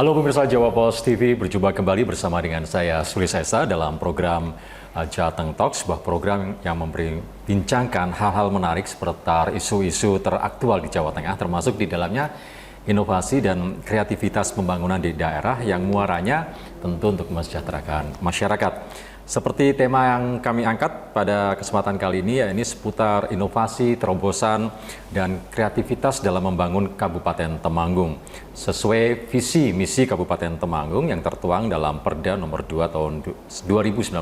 Halo pemirsa Jawa Pos TV, berjumpa kembali bersama dengan saya Suli Sesa dalam program Jateng Talks, sebuah program yang memperbincangkan hal-hal menarik seputar isu-isu teraktual di Jawa Tengah, termasuk di dalamnya inovasi dan kreativitas pembangunan di daerah yang muaranya tentu untuk mensejahterakan masyarakat. Seperti tema yang kami angkat pada kesempatan kali ini, ya ini seputar inovasi, terobosan, dan kreativitas dalam membangun Kabupaten Temanggung. Sesuai visi misi Kabupaten Temanggung yang tertuang dalam Perda nomor 2 tahun 2019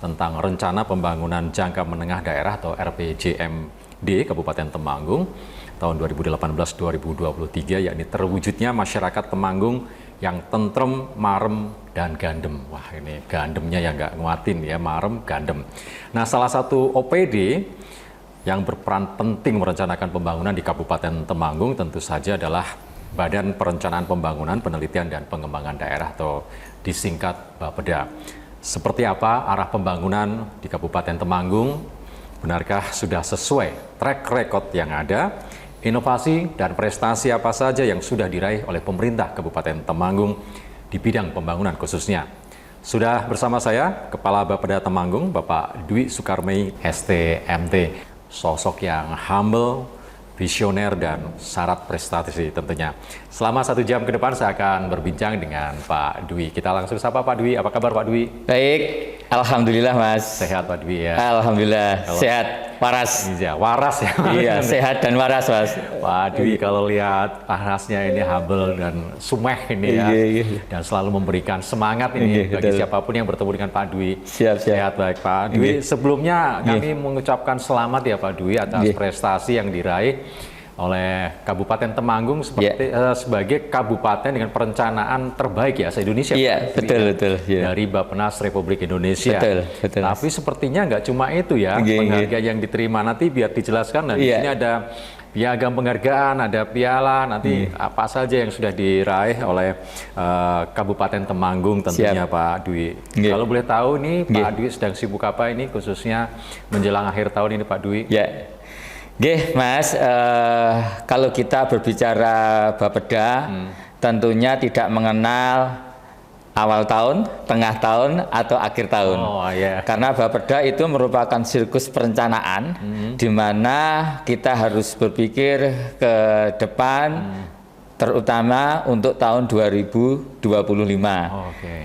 tentang Rencana Pembangunan Jangka Menengah Daerah atau RPJMD Kabupaten Temanggung tahun 2018-2023, yakni terwujudnya masyarakat Temanggung yang tentrem, marem, dan gandem. Wah, ini gandemnya yang nggak nguatin ya, marem, gandem. Nah, salah satu OPD yang berperan penting merencanakan pembangunan di Kabupaten Temanggung tentu saja adalah Badan Perencanaan Pembangunan, Penelitian, dan Pengembangan Daerah atau disingkat Bapeda. Seperti apa arah pembangunan di Kabupaten Temanggung? Benarkah sudah sesuai track record yang ada? Inovasi dan prestasi apa saja yang sudah diraih oleh pemerintah Kabupaten Temanggung di bidang pembangunan khususnya? Sudah bersama saya, Kepala Bapeda Temanggung, Bapak Dwi Sukarmei, STMT, sosok yang humble, visioner, dan syarat prestasi tentunya. Selama 1 jam ke depan saya akan berbincang dengan Pak Dwi. Kita langsung sapa Pak Dwi. Apa kabar Pak Dwi? Baik, alhamdulillah Mas. Sehat Pak Dwi ya? Alhamdulillah, sehat, waras. Iya, waras ya. Iya, sehat dan waras Mas. Pak Dwi kalau lihat parasnya ini humble dan sumeh ini ya. Iya. Dan selalu memberikan semangat ini bagi betul. siapapun yang bertemu dengan Pak Dwi. Siap. Sehat baik Pak Dwi. Sebelumnya kami mengucapkan selamat ya Pak Dwi atas prestasi yang diraih oleh Kabupaten Temanggung sebagai kabupaten dengan perencanaan terbaik ya se-Indonesia. Iya, betul. Ya. Dari Bappenas Republik Indonesia. Betul. Tapi sepertinya nggak cuma itu ya, penghargaan yang diterima nanti biar dijelaskan. Dan di sini ada piagam penghargaan, ada piala, nanti apa saja yang sudah diraih oleh Kabupaten Temanggung tentunya. Siap. Pak Dwi. Kalau boleh tahu nih Pak Dwi sedang sibuk apa ini khususnya menjelang akhir tahun ini Pak Dwi? Ya. Mas, kalau kita berbicara Bapeda, tentunya tidak mengenal awal tahun, tengah tahun, atau akhir tahun. Karena Bapeda itu merupakan siklus perencanaan, di mana kita harus berpikir ke depan, terutama untuk tahun 2025.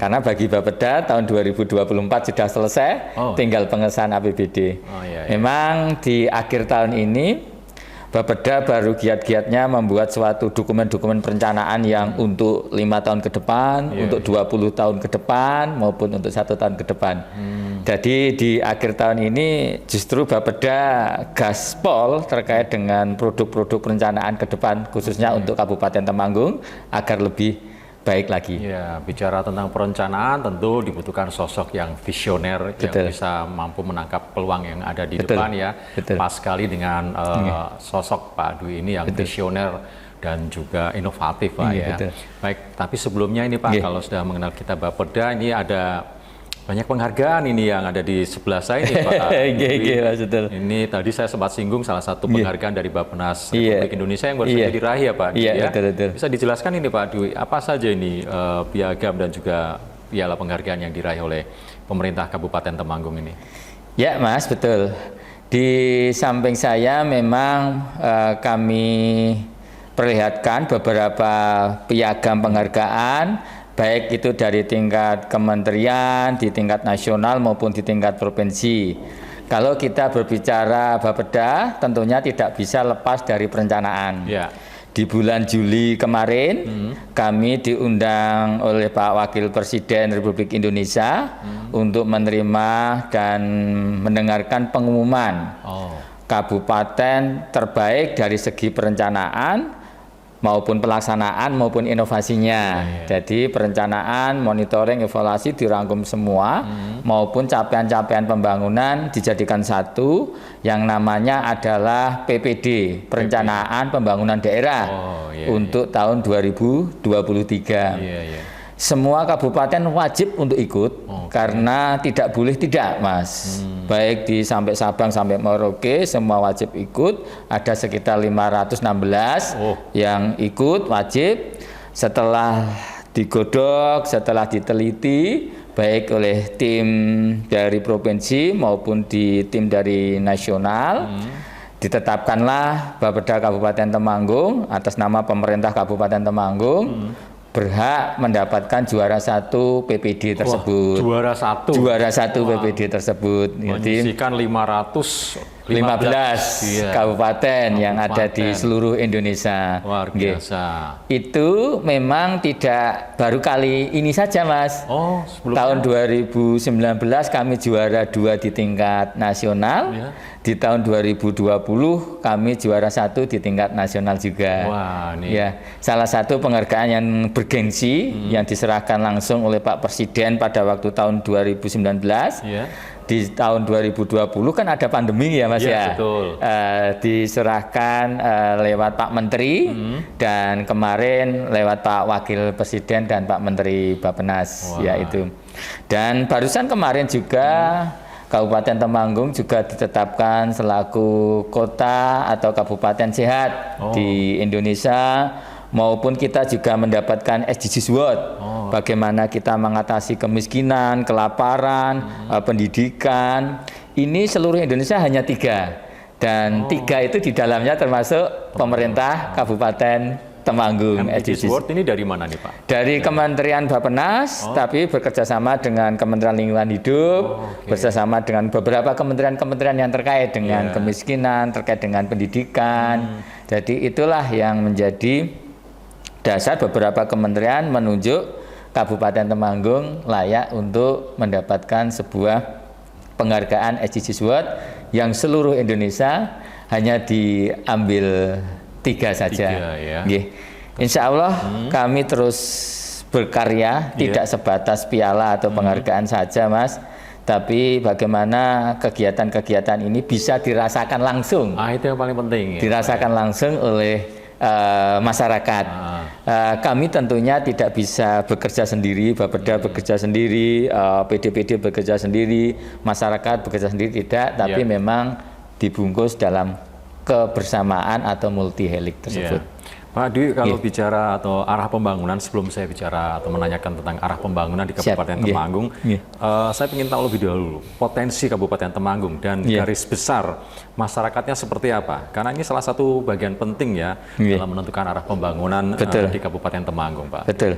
Karena bagi Bapeda tahun 2024 sudah selesai, tinggal pengesahan APBD. Memang di akhir tahun ini Bapeda baru giat-giatnya membuat suatu dokumen-dokumen perencanaan yang untuk 5 tahun ke depan, untuk 20 tahun ke depan, maupun untuk 1 tahun ke depan. Jadi di akhir tahun ini justru Bapeda gaspol terkait dengan produk-produk perencanaan ke depan, khususnya untuk Kabupaten Temanggung, agar lebih baik lagi. Ya, bicara tentang perencanaan tentu dibutuhkan sosok yang visioner, yang bisa mampu menangkap peluang yang ada di depan ya. Pas sekali dengan sosok Pak Dwi ini yang visioner dan juga inovatif Pak ya. Baik, tapi sebelumnya ini Pak, kalau sudah mengenal kita Bapeda, ini ada banyak penghargaan ini yang ada di sebelah saya ini Pak. Ini tadi saya sempat singgung salah satu penghargaan dari Bappenas Republik Indonesia yang baru saja diraih ya Pak Dwi ya. Bisa dijelaskan ini Pak Dwi, apa saja ini piagam dan juga piala penghargaan yang diraih oleh pemerintah Kabupaten Temanggung ini? Ya Mas, betul. Di samping saya memang kami perlihatkan beberapa piagam penghargaan, baik itu dari tingkat kementerian, di tingkat nasional maupun di tingkat provinsi. Kalau kita berbicara Bapeda, tentunya tidak bisa lepas dari perencanaan. Di bulan Juli kemarin, kami diundang oleh Pak Wakil Presiden Republik Indonesia untuk menerima dan mendengarkan pengumuman kabupaten terbaik dari segi perencanaan maupun pelaksanaan maupun inovasinya. Jadi perencanaan, monitoring, evaluasi dirangkum semua, maupun capaian-capaian pembangunan dijadikan satu yang namanya adalah PPD, Perencanaan Pembangunan Daerah untuk tahun 2023. Semua kabupaten wajib untuk ikut karena tidak boleh tidak Mas. Baik di sampai Sabang sampai Merauke semua wajib ikut. Ada sekitar 516 yang ikut wajib. Setelah digodok, setelah diteliti baik oleh tim dari provinsi maupun di tim dari nasional, ditetapkanlah Bapeda Kabupaten Temanggung atas nama pemerintah Kabupaten Temanggung berhak mendapatkan juara 1 PPD tersebut. Juara 1. Juara 1 PPD tersebut. Menyisikan 515 iya, kabupaten yang ada di seluruh Indonesia. Luar biasa. Itu memang tidak baru kali ini saja, Mas. Oh, tahun 2019 kami juara 2 di tingkat nasional. Ya. Di tahun 2020 kami juara 1 di tingkat nasional juga. Wah, ini. Ya, salah satu penghargaan yang bergengsi yang diserahkan langsung oleh Pak Presiden pada waktu tahun 2019. Ya. Di tahun 2020 kan ada pandemi ya, Mas ya. Betul. Diserahkan lewat Pak Menteri dan kemarin lewat Pak Wakil Presiden dan Pak Menteri Bappenas. Wah. Ya itu. Dan barusan kemarin juga Kabupaten Temanggung juga ditetapkan selaku kota atau kabupaten sehat di Indonesia, maupun kita juga mendapatkan SDGs Award. Bagaimana kita mengatasi kemiskinan, kelaparan, pendidikan. Ini seluruh Indonesia hanya 3. Dan 3 itu di dalamnya termasuk pemerintah Kabupaten Temanggung. SDGs Award ini dari mana nih, Pak? Dari Kementerian Bappenas, tapi bekerjasama dengan Kementerian Lingkungan Hidup, bersama dengan beberapa kementerian-kementerian yang terkait dengan kemiskinan, terkait dengan pendidikan. Jadi itulah yang menjadi dasar beberapa kementerian menunjuk Kabupaten Temanggung layak untuk mendapatkan sebuah penghargaan SDGs Award yang seluruh Indonesia hanya diambil 3 saja. 3, ya. Insya Allah kami terus berkarya, tidak sebatas piala atau penghargaan saja, Mas. Tapi bagaimana kegiatan-kegiatan ini bisa dirasakan langsung. Itu yang paling penting. Ya, dirasakan langsung oleh masyarakat. Kami tentunya tidak bisa bekerja sendiri, Bapeda bekerja sendiri, PD-PD bekerja sendiri, masyarakat bekerja sendiri, tidak. Tapi memang dibungkus dalam kebersamaan atau multi helix tersebut. Pak Dwi, kalau bicara atau arah pembangunan, sebelum saya bicara atau menanyakan tentang arah pembangunan di Kabupaten Temanggung, saya ingin tahu lebih dahulu potensi Kabupaten Temanggung dan garis besar masyarakatnya seperti apa? Karena ini salah satu bagian penting ya dalam menentukan arah pembangunan di Kabupaten Temanggung, Pak. Betul.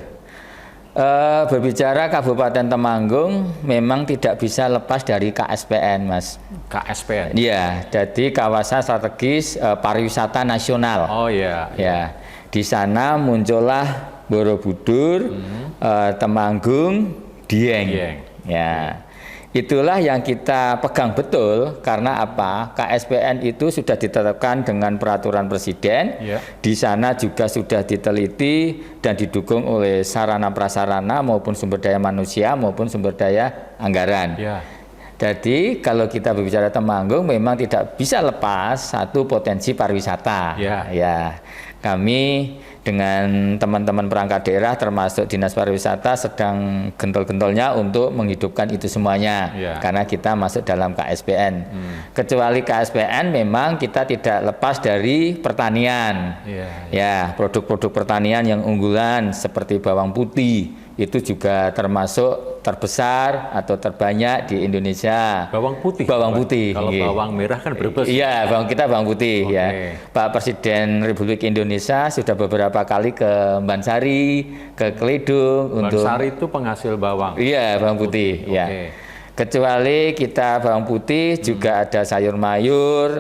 Berbicara Kabupaten Temanggung memang tidak bisa lepas dari KSPN, Mas. KSPN? Iya, jadi kawasan strategis pariwisata nasional. Oh iya. Ya, di sana muncullah Borobudur, Temanggung, Dieng. Ya, itulah yang kita pegang betul. Karena apa? KSPN itu sudah ditetapkan dengan peraturan presiden. Di sana juga sudah diteliti dan didukung oleh sarana prasarana maupun sumber daya manusia maupun sumber daya anggaran. Jadi kalau kita berbicara Temanggung memang tidak bisa lepas satu potensi pariwisata. Ya, kami dengan teman-teman perangkat daerah termasuk Dinas Pariwisata sedang gentol-gentolnya untuk menghidupkan itu semuanya. Karena kita masuk dalam KSPN. Kecuali KSPN memang kita tidak lepas dari pertanian. Ya, produk-produk pertanian yang unggulan seperti bawang putih itu juga termasuk terbesar atau terbanyak di Indonesia. Bawang putih? Bawang putih. Kalau bawang merah kan Brebes. Iya, kita bawang putih. Ya. Pak Presiden Republik Indonesia sudah beberapa kali ke Bansari, ke Kledung. Bansari itu penghasil bawang? Iya, bawang putih. Ya. Kecuali kita bawang putih, juga ada sayur mayur,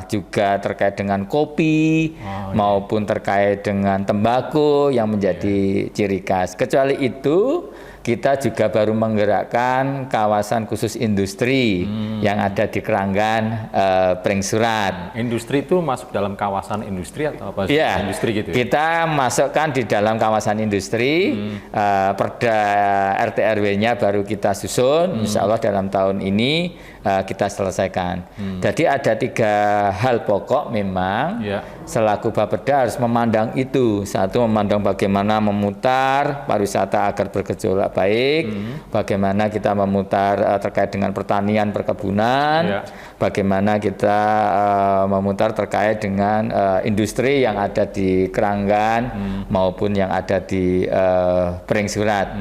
juga terkait dengan kopi, maupun terkait dengan tembakau yang menjadi ciri khas. Kecuali itu, kita juga baru menggerakkan kawasan khusus industri yang ada di Keranggan, Pringsurat. Industri itu masuk dalam kawasan industri atau apa? Industri gitu ya? Kita masukkan di dalam kawasan industri, perda RT RW-nya baru kita susun, insya Allah dalam tahun ini kita selesaikan. Jadi ada 3 hal pokok memang selaku Bapeda harus memandang itu. Satu, memandang bagaimana memutar pariwisata agar bergejolak baik, bagaimana kita memutar terkait dengan pertanian, perkebunan, bagaimana kita memutar terkait dengan industri yang ada di Keranggan maupun yang ada di Peringsurat.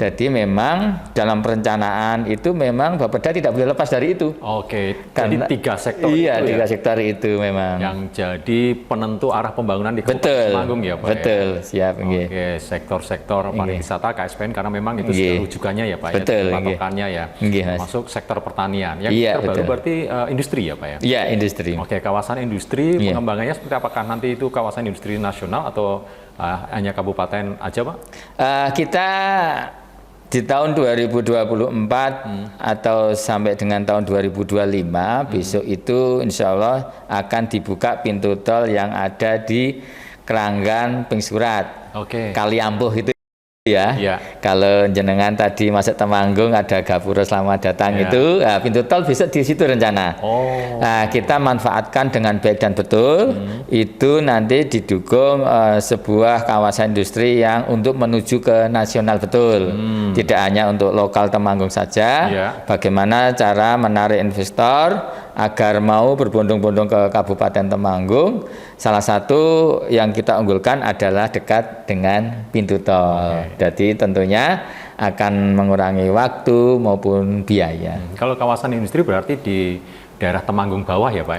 Jadi memang dalam perencanaan itu memang Bapeda tidak boleh lepas dari itu. Oke, Karena, jadi 3 sektor iya, itu 3 sektor itu memang. yang jadi penentu arah pembangunan di Kabupaten Temanggung ya Pak? Betul, siap. Oke, sektor-sektor pariwisata KSPN karena memang itu rujukannya ya Pak betul, ya, patokannya ya, masuk sektor pertanian. Yang terbaru berarti industri ya Pak ya? Iya, industri. Oke, kawasan industri pengembangannya seperti apakah nanti itu kawasan industri nasional atau hanya kabupaten aja Pak? Kita di tahun 2024 atau sampai dengan tahun 2025 besok itu insya Allah akan dibuka pintu tol yang ada di Keranggan Peringsurat, Kaliampuh itu ya. Kalau jenengan tadi masuk Temanggung ada Gapura Selamat Datang itu, pintu tol besok di situ rencana. Nah, kita manfaatkan dengan baik dan betul. Itu nanti didukung sebuah kawasan industri yang untuk menuju ke nasional betul. Tidak hanya untuk lokal Temanggung saja. Bagaimana cara menarik investor agar mau berbondong-bondong ke Kabupaten Temanggung. Salah satu yang kita unggulkan adalah dekat dengan pintu tol. Jadi tentunya akan mengurangi waktu maupun biaya. Kalau kawasan industri berarti di daerah Temanggung bawah ya Pak?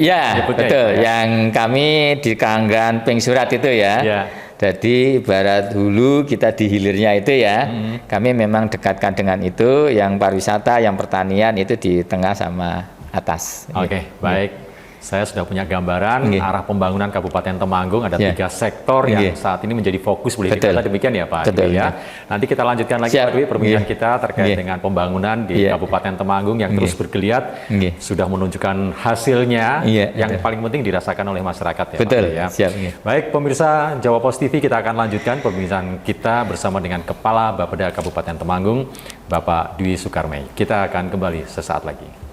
Ya, betul. Yang kami di Keranggan Peringsurat itu ya. Jadi ibarat hulu kita di hilirnya itu ya. Kami memang dekatkan dengan itu. Yang pariwisata, yang pertanian itu di tengah sama atas. Oke, baik. Saya sudah punya gambaran arah pembangunan Kabupaten Temanggung, ada 3 sektor yang saat ini menjadi fokus, boleh dikatakan demikian ya Pak Dwi ya. Nanti kita lanjutkan lagi Pak Dwi perbincangan kita terkait dengan pembangunan di Kabupaten Temanggung yang terus bergeliat, sudah menunjukkan hasilnya yang paling penting dirasakan oleh masyarakat ya Pak ya. Baik pemirsa Jawa Pos TV, kita akan lanjutkan perbincangan kita bersama dengan Kepala Bapeda Kabupaten Temanggung, Bapak Dwi Soekarmei. Kita akan kembali sesaat lagi.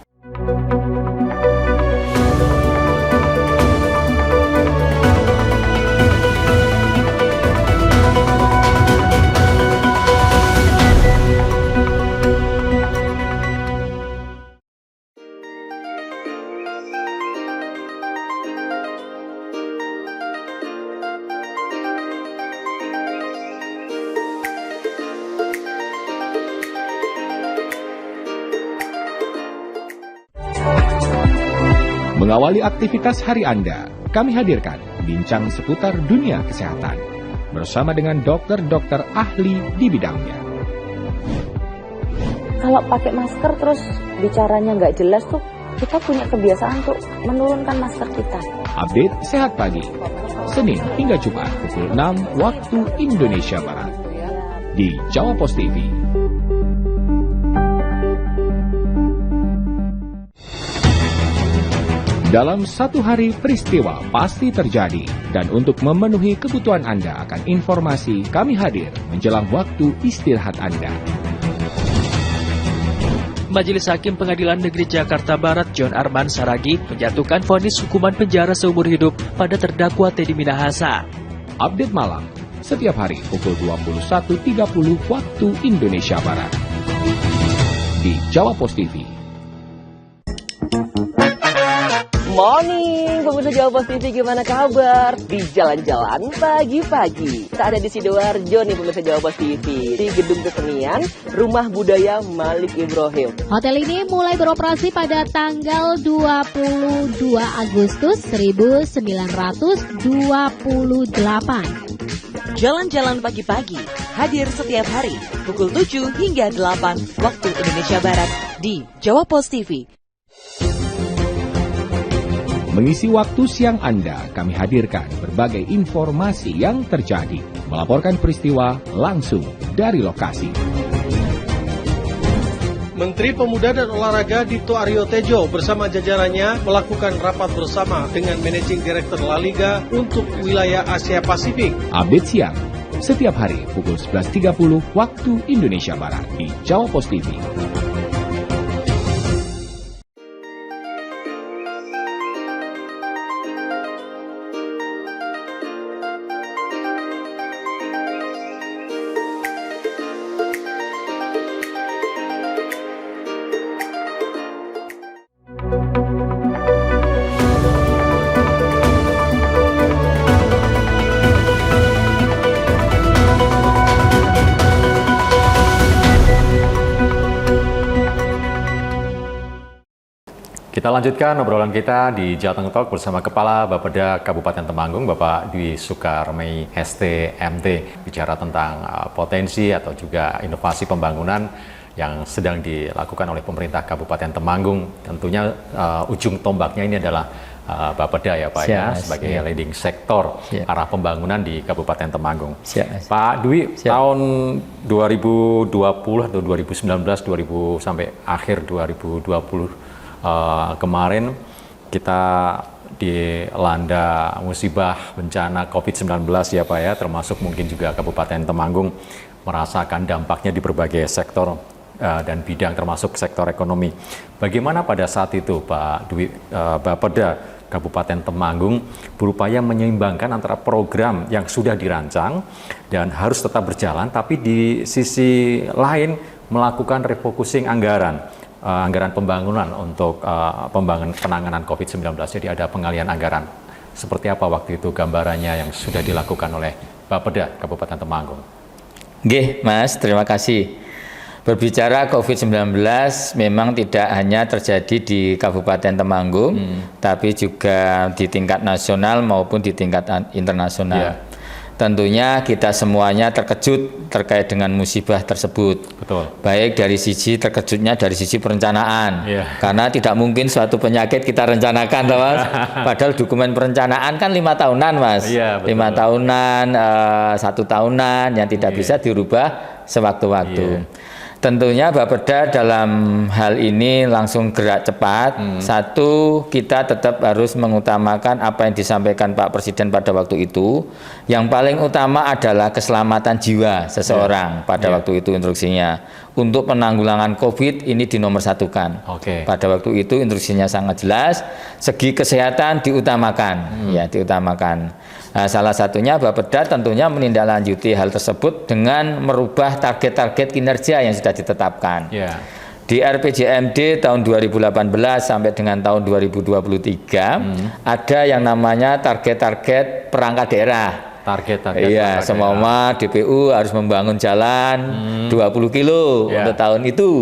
Mengawali aktivitas hari Anda, kami hadirkan bincang seputar dunia kesehatan bersama dengan dokter-dokter ahli di bidangnya. Kalau pakai masker terus bicaranya nggak jelas tuh, kita punya kebiasaan untuk menurunkan masker kita. Update Sehat Pagi, Senin hingga Jumat pukul 6 waktu Indonesia Barat di Jawa Pos TV. Dalam satu hari peristiwa pasti terjadi, dan untuk memenuhi kebutuhan Anda akan informasi, kami hadir menjelang waktu istirahat Anda. Majelis Hakim Pengadilan Negeri Jakarta Barat John Arman Saragih menjatuhkan vonis hukuman penjara seumur hidup pada terdakwa Teddy Minahasa. Update malam setiap hari pukul 21.30 waktu Indonesia Barat di Jawa Pos TV. Morning, pemirsa Jawa Pos TV, gimana kabar? Di jalan-jalan pagi-pagi. Kita ada di Sidoarjo nih pemirsa Jawa Pos TV, di Gedung Kesenian Rumah Budaya Malik Ibrahim. Hotel ini mulai beroperasi pada tanggal 22 Agustus 1928. Jalan-jalan pagi-pagi, hadir setiap hari, pukul 7 hingga 8 waktu Indonesia Barat di Jawa Pos TV. Mengisi waktu siang Anda, kami hadirkan berbagai informasi yang terjadi, melaporkan peristiwa langsung dari lokasi. Menteri Pemuda dan Olahraga Dito Aryo Tejo bersama jajarannya melakukan rapat bersama dengan Managing Director La Liga untuk wilayah Asia Pasifik. Update siang, setiap hari pukul 11.30 waktu Indonesia Barat di Jawa Pos TV. Kita lanjutkan obrolan kita di Jateng Talk bersama Kepala Bapeda Kabupaten Temanggung, Bapak Dwi Sukarmei ST.MT, bicara tentang potensi atau juga inovasi pembangunan yang sedang dilakukan oleh pemerintah Kabupaten Temanggung. Tentunya ujung tombaknya ini adalah Bapeda ya Pak ya, sebagai leading sektor arah pembangunan di Kabupaten Temanggung. Pak Dwi, tahun 2020 atau 2019, sampai akhir 2020 kemarin kita dilanda musibah bencana COVID-19 ya Pak ya, termasuk mungkin juga Kabupaten Temanggung merasakan dampaknya di berbagai sektor dan bidang termasuk sektor ekonomi. Bagaimana pada saat itu Pak Dwi, Bapeda Kabupaten Temanggung berupaya menyeimbangkan antara program yang sudah dirancang dan harus tetap berjalan, tapi di sisi lain melakukan refocusing anggaran pembangunan untuk penanganan COVID-19, jadi ada pengalihan anggaran. Seperti apa waktu itu gambarannya yang sudah dilakukan oleh Bapeda Kabupaten Temanggung? Nggih, Mas, terima kasih. Berbicara COVID-19 memang tidak hanya terjadi di Kabupaten Temanggung, tapi juga di tingkat nasional maupun di tingkat internasional. Tentunya kita semuanya terkejut terkait dengan musibah tersebut. Betul. Baik dari sisi terkejutnya dari sisi perencanaan, karena tidak mungkin suatu penyakit kita rencanakan, Mas. Padahal dokumen perencanaan kan 5 tahunan, Mas. 5 tahunan, 1 tahunan yang tidak bisa dirubah sewaktu-waktu. Tentunya Bapeda dalam hal ini langsung gerak cepat. Satu, kita tetap harus mengutamakan apa yang disampaikan Pak Presiden pada waktu itu. Yang paling utama adalah keselamatan jiwa seseorang pada waktu itu instruksinya. Untuk penanggulangan COVID ini dinomorsatukan. Pada waktu itu instruksinya sangat jelas. Segi kesehatan diutamakan, diutamakan. Nah, salah satunya Bapeda tentunya menindaklanjuti hal tersebut dengan merubah target-target kinerja yang sudah ditetapkan. Di RPJMD tahun 2018 sampai dengan tahun 2023 ada yang namanya target-target perangkat daerah. Iya, semua DPU harus membangun jalan 20 kilo untuk tahun itu.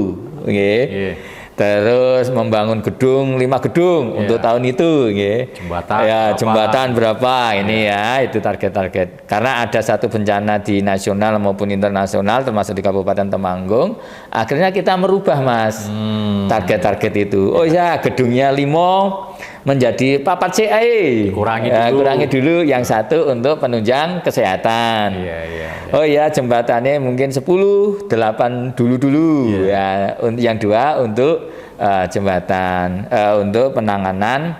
Terus membangun gedung 5 gedung untuk tahun itu, jembatan berapa ini itu target-target. Karena ada satu bencana di nasional maupun internasional termasuk di Kabupaten Temanggung, akhirnya kita merubah, Mas, target-target itu. Oh ya, gedungnya 5 menjadi 4 CAE, kurangi dulu yang satu untuk penunjang kesehatan. Oh ya, jembatannya mungkin 10, 8 dulu yang 2 untuk jembatan untuk penanganan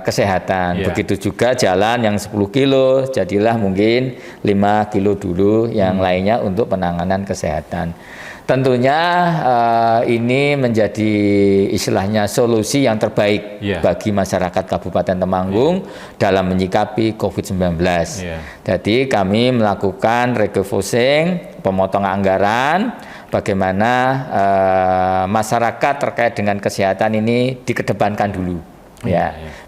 kesehatan. Begitu juga jalan yang 10 kilo jadilah mungkin 5 kilo dulu, yang lainnya untuk penanganan kesehatan. Tentunya ini menjadi istilahnya solusi yang terbaik bagi masyarakat Kabupaten Temanggung dalam menyikapi COVID-19. Jadi kami melakukan refocusing, pemotongan anggaran, bagaimana masyarakat terkait dengan kesehatan ini dikedepankan dulu.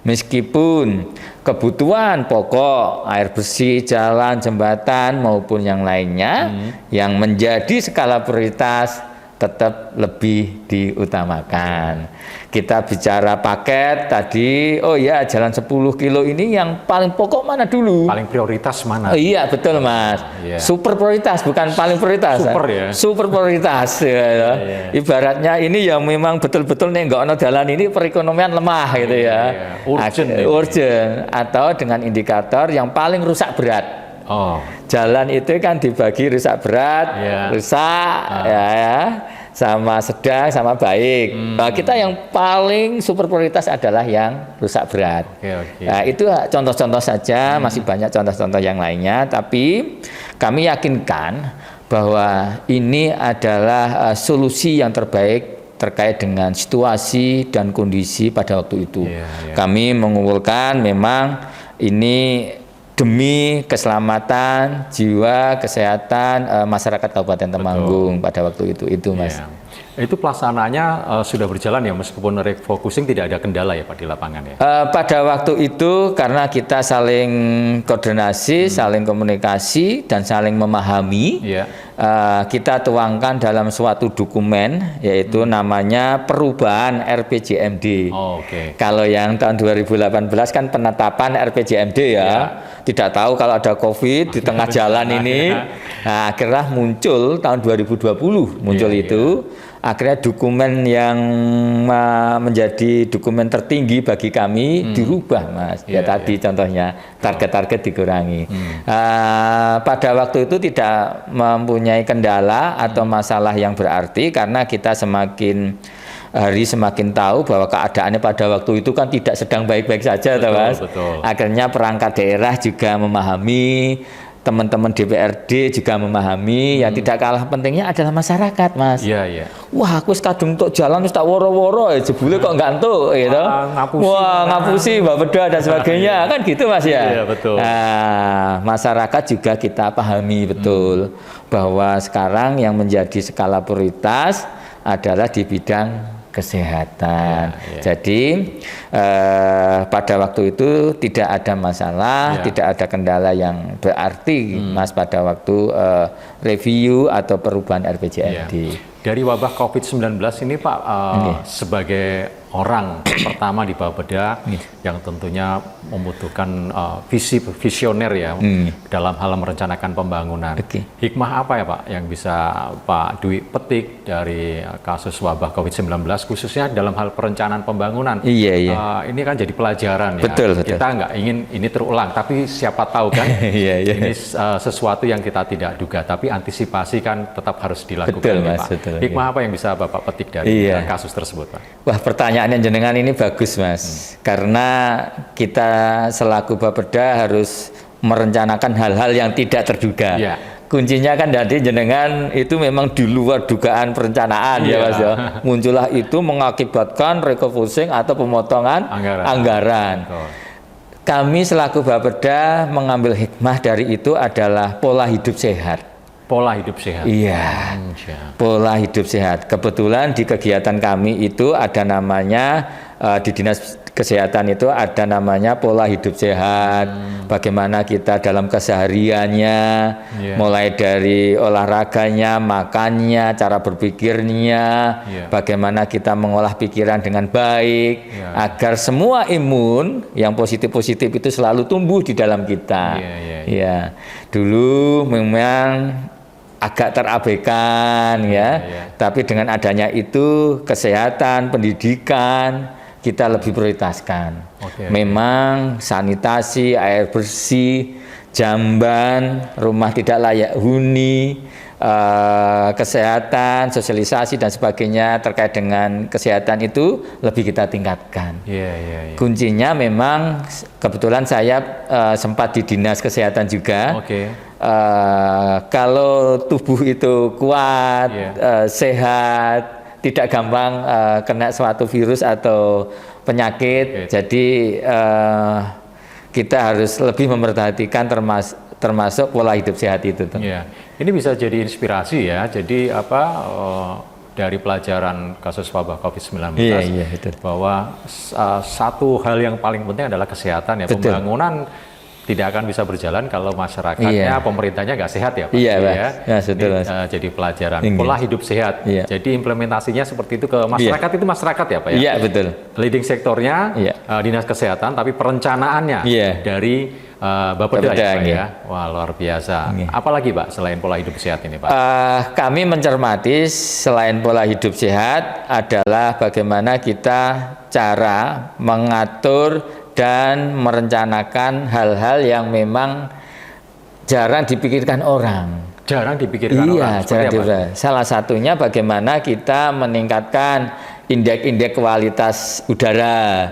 Meskipun kebutuhan pokok air bersih, jalan, jembatan maupun yang lainnya yang menjadi skala prioritas tetap lebih diutamakan. Kita bicara paket tadi, oh ya, jalan 10 kilo ini yang paling pokok mana dulu? Paling prioritas mana? Iya, betul, Mas. Super prioritas, bukan paling prioritas. Super prioritas. Ibaratnya ini yang memang betul-betul nenggokno dalan ini perekonomian lemah gitu urgent atau dengan indikator yang paling rusak berat. Jalan itu kan dibagi rusak berat, rusak, sama sedang, sama baik. Nah, kita yang paling super prioritas adalah yang rusak berat. Nah, itu contoh-contoh saja, masih banyak contoh-contoh yang lainnya. Tapi kami yakinkan bahwa ini adalah solusi yang terbaik terkait dengan situasi dan kondisi pada waktu itu. Kami mengumpulkan memang ini demi keselamatan jiwa, kesehatan masyarakat Kabupaten Temanggung pada waktu itu, Mas. Itu pelaksanaannya sudah berjalan ya, meskipun refocusing tidak ada kendala ya Pak di lapangan ya? Pada waktu itu karena kita saling koordinasi, saling komunikasi, dan saling memahami, kita tuangkan dalam suatu dokumen, yaitu namanya perubahan RPJMD. Kalau yang tahun 2018 kan penetapan RPJMD ya, tidak tahu kalau ada COVID di tengah jalan ini. Nah, akhirnya muncul tahun 2020 muncul itu. Akhirnya dokumen yang menjadi dokumen tertinggi bagi kami dirubah, Mas. Tadi contohnya target-target dikurangi. Pada waktu itu tidak mempunyai kendala atau masalah yang berarti karena kita semakin hari semakin tahu bahwa keadaannya pada waktu itu kan tidak sedang baik-baik saja, Mas. Akhirnya perangkat daerah juga memahami, teman-teman DPRD juga memahami, yang tidak kalah pentingnya adalah masyarakat, Mas. Wah, aku kadung untuk jalan wis tak woro-woro jebule kok enggak entuk gitu. Wah, ngapusi Mbak Beda dan sebagainya. Kan gitu, Mas ya. Nah, masyarakat juga kita pahami betul bahwa sekarang yang menjadi skala prioritas adalah di bidang kesehatan. Jadi pada waktu itu tidak ada masalah, tidak ada kendala yang berarti, Mas, pada waktu review atau perubahan RPJMD. Dari wabah COVID-19 ini Pak, sebagai orang pertama di Bapeda yang tentunya membutuhkan visi visioner ya dalam hal merencanakan pembangunan. Hikmah apa ya Pak yang bisa Pak Dwi petik dari kasus wabah COVID-19 khususnya dalam hal perencanaan pembangunan? Ini kan jadi pelajaran ya. Kita nggak ingin ini terulang, tapi siapa tahu kan ini sesuatu yang kita tidak duga, tapi antisipasi kan tetap harus dilakukan. Mas, Pak. Hikmah apa yang bisa Bapak petik dari kasus tersebut, Pak? Wah, pertanyaannya jenengan ini bagus, Mas. Karena kita selaku Bapeda harus merencanakan hal-hal yang tidak terduga. Kuncinya kan dari jenengan itu memang di luar dugaan perencanaan ya, Mas ya. Muncullah itu mengakibatkan refocusing atau pemotongan anggaran. Kami selaku Bapeda mengambil hikmah dari itu adalah pola hidup sehat. Pola hidup sehat. Pola hidup sehat. Kebetulan di kegiatan kami itu ada namanya di Dinas Kesehatan itu ada namanya pola hidup sehat. Bagaimana kita dalam kesehariannya, mulai dari olahraganya, makannya, cara berpikirnya, bagaimana kita mengolah pikiran dengan baik, agar semua imun yang positif-positif itu selalu tumbuh di dalam kita. Dulu memang agak terabaikan tapi dengan adanya itu kesehatan, pendidikan kita lebih prioritaskan. Memang sanitasi, air bersih, jamban, rumah tidak layak huni, kesehatan, sosialisasi dan sebagainya terkait dengan kesehatan itu lebih kita tingkatkan. Kuncinya memang kebetulan saya sempat di Dinas Kesehatan juga. Kalau tubuh itu kuat, sehat, tidak gampang kena suatu virus atau penyakit, jadi kita harus lebih memperhatikan termasuk pola hidup sehat itu. Ini bisa jadi inspirasi ya. Jadi dari pelajaran kasus wabah COVID-19 bahwa satu hal yang paling penting adalah kesehatan ya. Pembangunan tidak akan bisa berjalan kalau masyarakatnya, pemerintahnya nggak sehat ya Pak. Jadi pelajaran pola hidup sehat. Jadi implementasinya seperti itu ke masyarakat itu masyarakat ya Pak ya. Leading sektornya Dinas Kesehatan, tapi perencanaannya dari Bapeda ya Pak ya. Wah, luar biasa. Apalagi Pak selain pola hidup sehat ini Pak? Kami mencermati selain pola hidup sehat adalah bagaimana kita cara mengatur dan merencanakan hal-hal yang memang jarang dipikirkan orang. Jarang dipikirkan orang? Jarang dipikirkan. Salah satunya bagaimana kita meningkatkan indeks kualitas udara,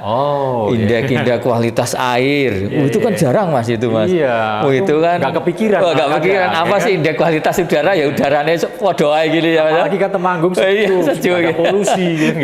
indeks kualitas air. Itu kan jarang Mas itu Mas. Itu kan nggak kepikiran. Nggak kepikiran apa sih indeks kualitas udara ya udaranya podo ae gini ya Mas. Apalagi kan Temanggung sejuk, ada polusi gitu.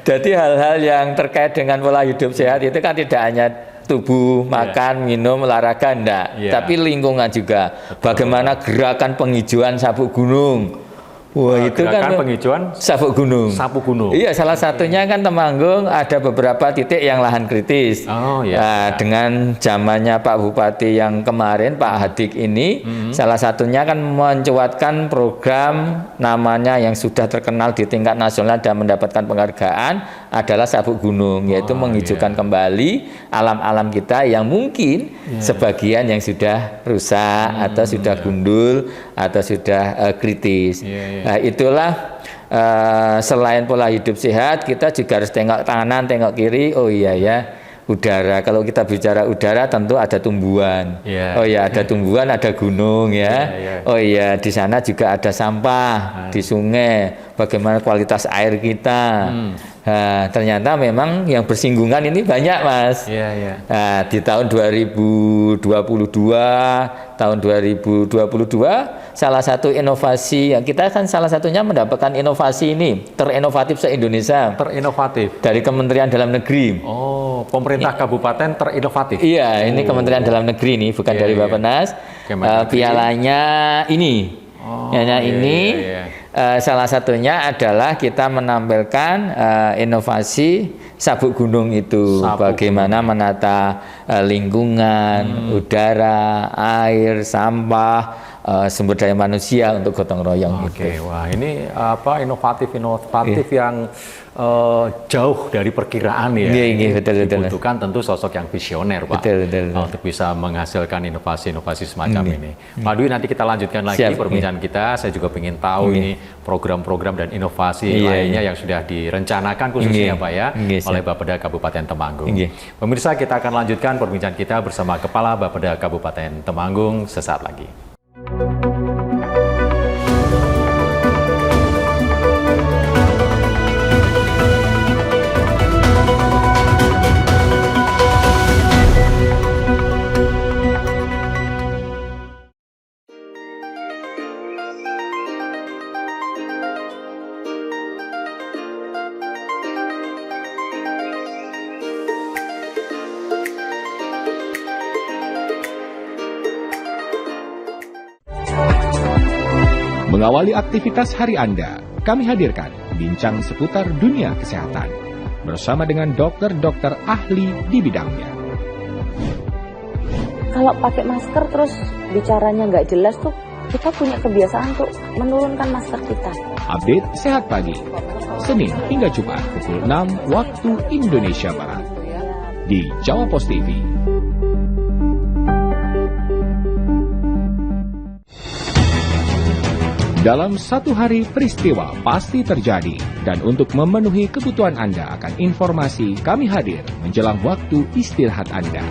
Jadi hal-hal yang terkait dengan pola hidup sehat itu kan tidak hanya tubuh, makan, minum, olahraga, enggak, tapi lingkungan juga. Bagaimana gerakan penghijauan sabuk gunung. Wah, itu kan penghijauan sabuk gunung. sapu gunung. Iya, salah satunya kan Temanggung ada beberapa titik yang lahan kritis. Oh iya. Nah, dengan zamannya Pak Bupati yang kemarin, Pak Hadik ini, salah satunya kan mencuatkan program namanya yang sudah terkenal di tingkat nasional dan mendapatkan penghargaan adalah sabuk gunung, yaitu menghijaukan kembali alam-alam kita yang mungkin sebagian yang sudah rusak atau sudah gundul atau sudah kritis. Nah, itulah selain pola hidup sehat, kita juga harus tengok kanan, tengok kiri. Oh iya ya, udara. Kalau kita bicara udara, tentu ada tumbuhan. Oh ya, ada tumbuhan, ada gunung ya. Oh iya, di sana juga ada sampah di sungai. Bagaimana kualitas air kita? Nah, ternyata memang yang bersinggungan ini banyak, Mas. Nah, di tahun 2022, tahun 2022, salah satu inovasi yang kita kan salah satunya mendapatkan inovasi ini terinovatif se-Indonesia. Terinovatif dari Kementerian Dalam Negeri. Oh, pemerintah kabupaten terinovatif. Iya, ini Kementerian Dalam Negeri nih, bukan dari Bappenas. Pialanya ini. Salah satunya adalah kita menampilkan inovasi sabuk gunung itu, bagaimana menata lingkungan, udara, air, sampah, sumber daya manusia untuk gotong royong. Wah, ini inovatif yang jauh dari perkiraan ya. Betul. Dibutuhkan tentu sosok yang visioner, Pak, untuk bisa menghasilkan inovasi-inovasi semacam ini. Pak Dwi, nanti kita lanjutkan lagi perbincangan kita. Saya juga ingin tahu ini program-program dan inovasi lainnya yang sudah direncanakan khususnya Pak ya oleh Bapeda Kabupaten Temanggung. Pemirsa, kita akan lanjutkan perbincangan kita bersama Kepala Bapeda Kabupaten Temanggung sesaat lagi. Mengawali aktivitas hari Anda, kami hadirkan bincang seputar dunia kesehatan bersama dengan dokter-dokter ahli di bidangnya. Kalau pakai masker terus bicaranya nggak jelas tuh, kita punya kebiasaan tuh menurunkan masker kita. Update Sehat Pagi, Senin hingga Jumat pukul 6 waktu Indonesia Barat di Jawa Pos TV. Dalam satu hari peristiwa pasti terjadi, dan untuk memenuhi kebutuhan Anda akan informasi, kami hadir menjelang waktu istirahat Anda.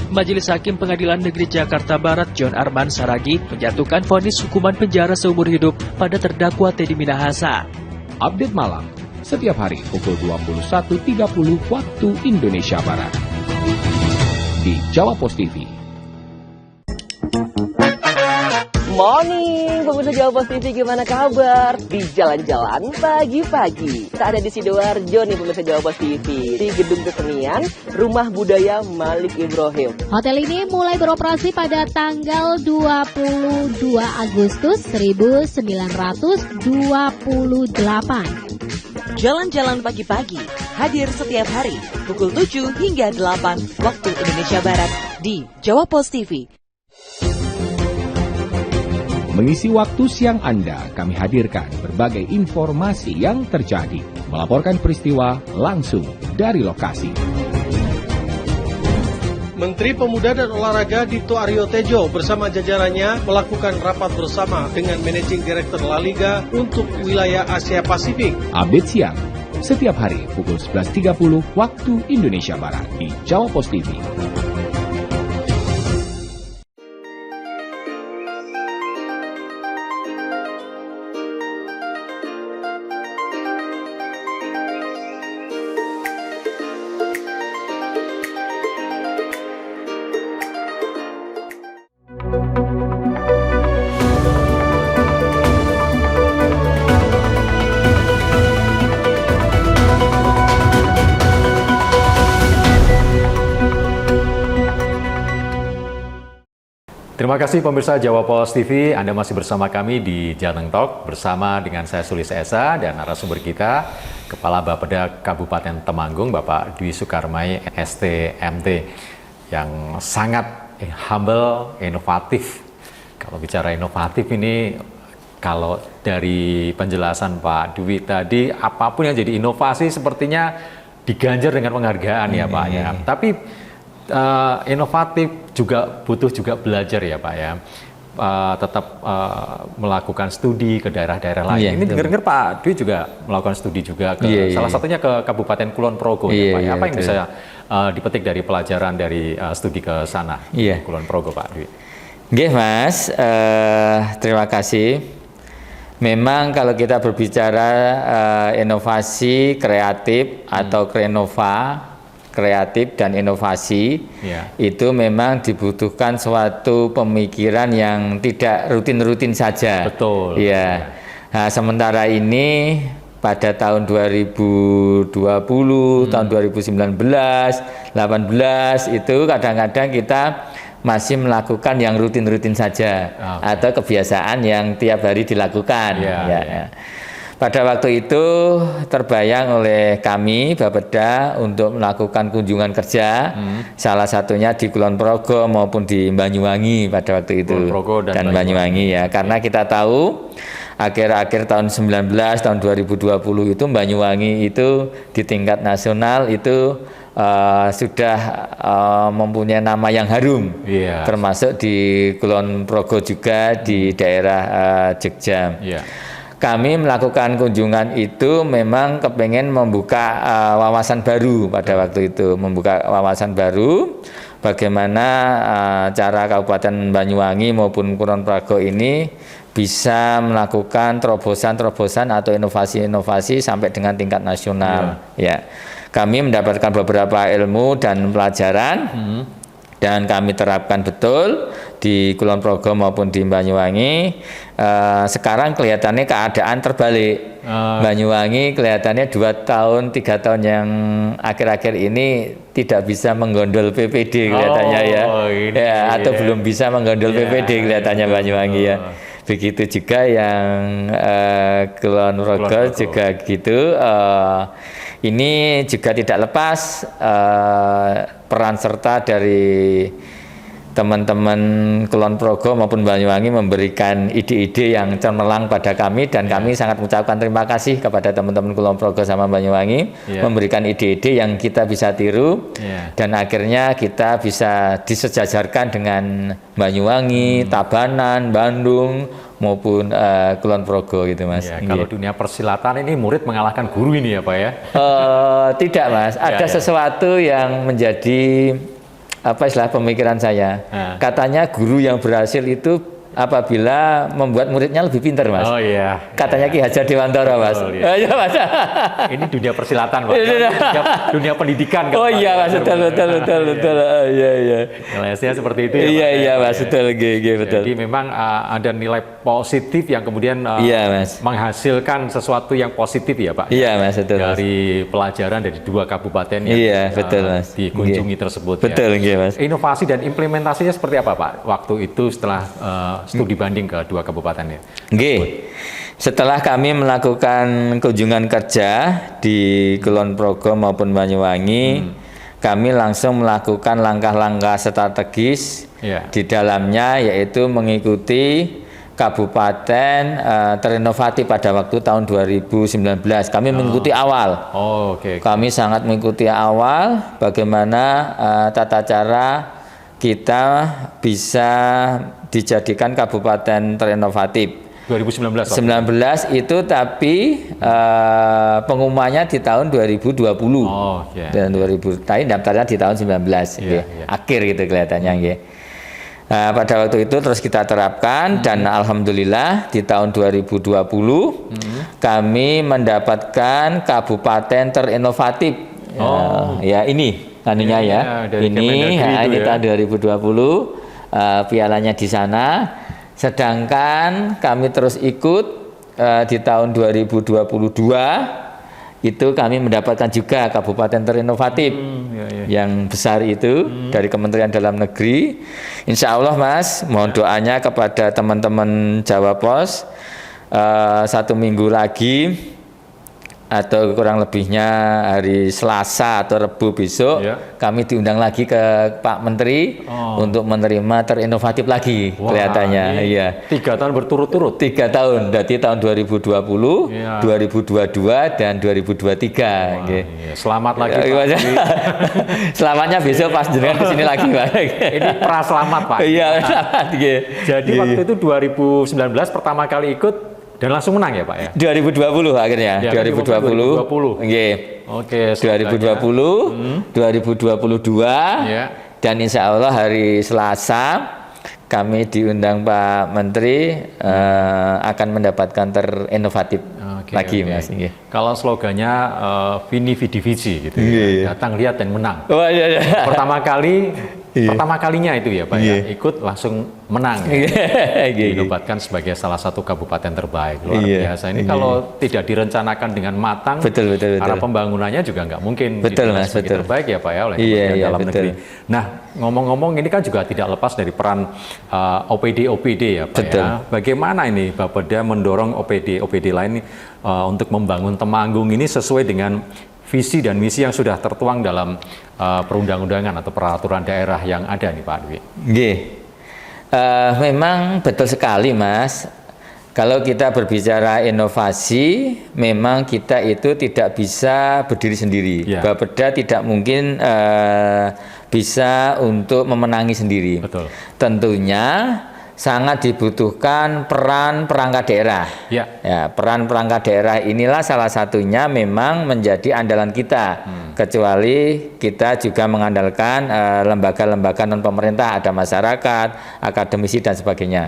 Majelis Hakim Pengadilan Negeri Jakarta Barat John Arman Saragi menjatuhkan vonis hukuman penjara seumur hidup pada terdakwa Teddy Minahasa. Update malam setiap hari pukul 21.30 waktu Indonesia Barat di Jawa Pos TV. Morning, pemirsa Jawa Pos TV, gimana kabar? Di jalan-jalan pagi-pagi. Kita ada di Sidoarjo nih, pemirsa Jawa Pos TV, di Gedung Kesenian Rumah Budaya Malik Ibrahim. Hotel ini mulai beroperasi pada tanggal 22 Agustus 1928. Jalan-jalan pagi-pagi, hadir setiap hari, pukul 7 hingga 8 waktu Indonesia Barat di Jawa Pos TV. Mengisi waktu siang Anda, kami hadirkan berbagai informasi yang terjadi, melaporkan peristiwa langsung dari lokasi. Menteri Pemuda dan Olahraga Dito Aryo Tejo bersama jajarannya melakukan rapat bersama dengan Managing Director La Liga untuk wilayah Asia Pasifik. Update siang, setiap hari pukul 11.30 waktu Indonesia Barat di Jawa Pos TV. Terima kasih pemirsa Jawa Pos TV, Anda masih bersama kami di Jateng Talk bersama dengan saya Sulis Esa dan narasumber kita, Kepala Bapeda Kabupaten Temanggung, Bapak Dwi Sukarmai, STMT, yang sangat humble, inovatif. Kalau bicara inovatif ini, kalau dari penjelasan Pak Dwi tadi, apapun yang jadi inovasi sepertinya diganjar dengan penghargaan ya Pak ya. Tapi inovatif juga butuh juga belajar ya Pak ya. Tetap melakukan studi ke daerah-daerah lain. Ini dengar-dengar Pak Dwi juga melakukan studi juga ke salah satunya ke Kabupaten Kulon Progo ya Pak. Apa yang bisa dipetik dari pelajaran dari studi ke sana di Kulon Progo Pak Dwi? Nggih Mas, terima kasih. Memang kalau kita berbicara inovasi kreatif atau kreatif dan inovasi, itu memang dibutuhkan suatu pemikiran yang tidak rutin-rutin saja. Betul. Ya. Nah, sementara ini pada tahun 2020, tahun 2019, 18 itu kadang-kadang kita masih melakukan yang rutin-rutin saja atau kebiasaan yang tiap hari dilakukan. Pada waktu itu terbayang oleh kami Bapeda untuk melakukan kunjungan kerja, salah satunya di Kulon Progo maupun di Banyuwangi pada waktu itu dan Banyuwangi ya, karena kita tahu akhir-akhir tahun 19 tahun 2020 itu Banyuwangi itu di tingkat nasional itu sudah mempunyai nama yang harum, termasuk di Kulon Progo juga di daerah Jogja. Kami melakukan kunjungan itu memang kepengen membuka wawasan baru pada waktu itu, membuka wawasan baru bagaimana cara Kabupaten Banyuwangi maupun Kulon Progo ini bisa melakukan terobosan-terobosan atau inovasi-inovasi sampai dengan tingkat nasional. Kami mendapatkan beberapa ilmu dan pelajaran dan kami terapkan betul di Kulon Progo maupun di Banyuwangi. Sekarang kelihatannya keadaan terbalik. Banyuwangi kelihatannya 2 tahun 3 tahun yang akhir-akhir ini tidak bisa menggondol PPD kelihatannya atau belum bisa menggondol PPD kelihatannya Banyuwangi ya. Begitu juga yang Kulon Progo juga gitu. Ini juga tidak lepas peran serta dari teman-teman Kulon Progo maupun Banyuwangi memberikan ide-ide yang cemerlang pada kami, dan kami sangat mengucapkan terima kasih kepada teman-teman Kulon Progo sama Banyuwangi memberikan ide-ide yang kita bisa tiru dan akhirnya kita bisa disejajarkan dengan Banyuwangi, Tabanan, Bandung maupun Kulon Progo gitu Mas. Kalau dunia persilatan ini murid mengalahkan guru ini ya Pak ya? Tidak Mas, ada sesuatu yang menjadi istilah pemikiran saya. Katanya guru yang berhasil itu apabila membuat muridnya lebih pintar Mas. Katanya Ki Hajar Dewantara Mas. Mas. Ini dunia persilatan Pak. Dunia pendidikan kan. Mas, betul. Nilainya seperti itu ya. Iya Mas, betul. Jadi memang ada nilai positif yang kemudian menghasilkan sesuatu yang positif ya Pak. Iya Mas, betul. Dari pelajaran dari 2 kabupaten yang betul, Mas. dikunjungi tersebut. Betul, Mas. Inovasi dan implementasinya seperti apa Pak waktu itu setelah studi banding ke 2 kabupatennya? Setelah kami melakukan kunjungan kerja di Kulon Progo maupun Banyuwangi, kami langsung melakukan langkah-langkah strategis di dalamnya, yaitu mengikuti kabupaten terinovatif pada waktu tahun 2019. Kami mengikuti awal. Kami sangat mengikuti awal bagaimana tata cara kita bisa dijadikan kabupaten terinovatif. 2019 itu tapi pengumumannya di tahun 2020. Dan 2000 tapi daftarnya di tahun 19 akhir gitu kelihatannya pada waktu itu terus kita terapkan dan alhamdulillah di tahun 2020 kami mendapatkan kabupaten terinovatif. Ini tahun 2020 pialanya di sana. Sedangkan kami terus ikut di tahun 2022 itu kami mendapatkan juga kabupaten terinovatif. yang besar itu dari Kementerian Dalam Negeri. Insya Allah Mas, mohon doanya kepada teman-teman Jawa Pos, 1 minggu lagi atau kurang lebihnya hari Selasa atau Rebu besok kami diundang lagi ke Pak Menteri untuk menerima terinovatif lagi. Wah, kelihatannya. Iya. 3 tahun berturut-turut. 3 tahun, berarti tahun 2020, 2022 dan 2023. Wah, iya. Selamat lagi Pak. Selamatnya besok pas jenengan kesini lagi Pak. Ini praselamat Pak. Iya, selamat. Jadi waktu itu 2019 pertama kali ikut dan langsung menang ya Pak ya? 2020 akhirnya, ya, 2020. Oke, 2020, 2022, dan insya Allah hari Selasa kami diundang Pak Menteri akan mendapatkan terinovatif lagi Mas. Kalau slogannya Vini Vidi Vici gitu datang lihat dan menang. Oh, iya. Pertama kalinya itu ya Pak ya, ikut langsung menang dinobatkan sebagai salah satu kabupaten terbaik. Luar biasa. Ini kalau tidak direncanakan dengan matang, arah pembangunannya juga nggak mungkin terbaik ya Pak ya oleh Kementerian Dalam Negeri. Nah, ngomong-ngomong ini kan juga tidak lepas dari peran OPD ya Pak ya. Bagaimana ini Bapeda mendorong OPD lain untuk membangun Temanggung ini sesuai dengan visi dan misi yang sudah tertuang dalam perundang-undangan atau peraturan daerah yang ada nih Pak Dwi? Memang betul sekali Mas. Kalau kita berbicara inovasi, memang kita itu tidak bisa berdiri sendiri. Bapeda tidak mungkin bisa untuk memenangi sendiri. Betul. Tentunya sangat dibutuhkan peran perangkat daerah. Peran perangkat daerah inilah salah satunya memang menjadi andalan kita. Kecuali kita juga mengandalkan lembaga-lembaga non pemerintah, ada masyarakat, akademisi dan sebagainya.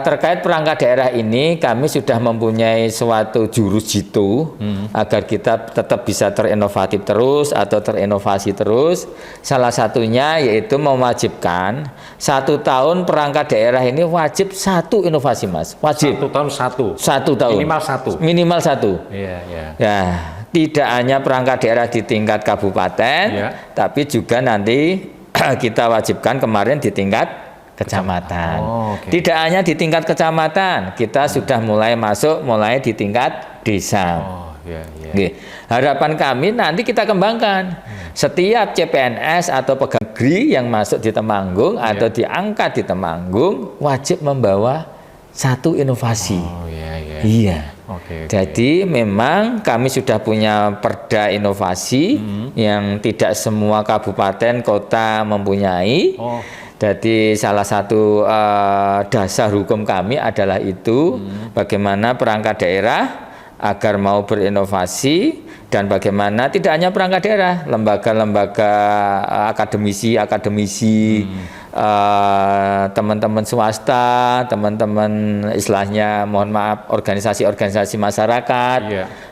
Terkait perangkat daerah ini kami sudah mempunyai suatu jurus jitu agar kita tetap bisa terinovatif terus atau terinovasi terus. Salah satunya yaitu mewajibkan 1 tahun perangkat daerah ini wajib 1 inovasi Mas. Wajib. 1 tahun 1. 1 tahun. Minimal 1. Ya, tidak hanya perangkat daerah di tingkat kabupaten, tapi juga nanti kita wajibkan kemarin di tingkat kecamatan. Tidak hanya di tingkat kecamatan, kita sudah mulai di tingkat desa. Harapan kami nanti kita kembangkan. Setiap CPNS atau pegawai negeri yang masuk di Temanggung atau diangkat di Temanggung wajib membawa 1 inovasi. Jadi memang kami sudah punya perda inovasi yang tidak semua kabupaten kota mempunyai. Jadi salah satu dasar hukum kami adalah itu, bagaimana perangkat daerah agar mau berinovasi, dan bagaimana tidak hanya perangkat daerah, lembaga-lembaga akademisi, teman-teman swasta, teman-teman istilahnya mohon maaf organisasi-organisasi masyarakat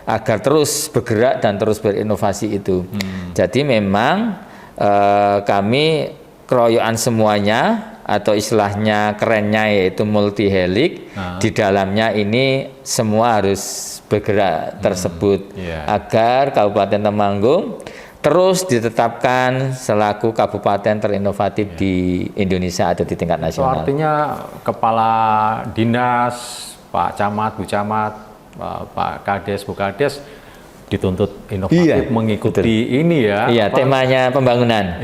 agar terus bergerak dan terus berinovasi itu. Jadi memang kami keroyokan semuanya atau istilahnya kerennya yaitu multi helix. Di dalamnya ini semua harus bergerak tersebut agar Kabupaten Temanggung terus ditetapkan selaku kabupaten terinovatif di Indonesia atau di tingkat nasional. Artinya kepala dinas, Pak Camat, Bu Camat, Pak Kades, Bu Kades dituntut inovatif mengikuti ini ya. Temanya pembangunan.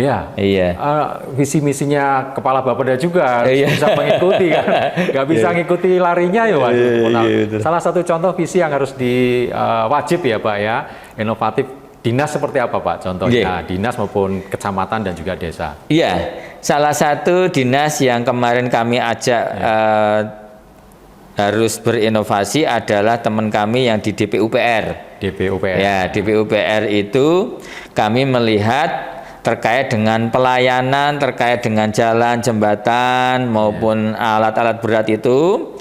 Visi misinya kepala Bapeda juga bisa mengikuti kan. Nggak bisa ngikuti larinya ya Pak. Salah satu contoh visi yang harus wajib ya Pak ya, inovatif dinas seperti apa Pak contohnya? Dinas maupun kecamatan dan juga desa. Salah satu dinas yang kemarin kami ajak harus berinovasi adalah teman kami yang di DPUPR. DPUPR itu kami melihat terkait dengan pelayanan, terkait dengan jalan, jembatan maupun alat-alat berat itu,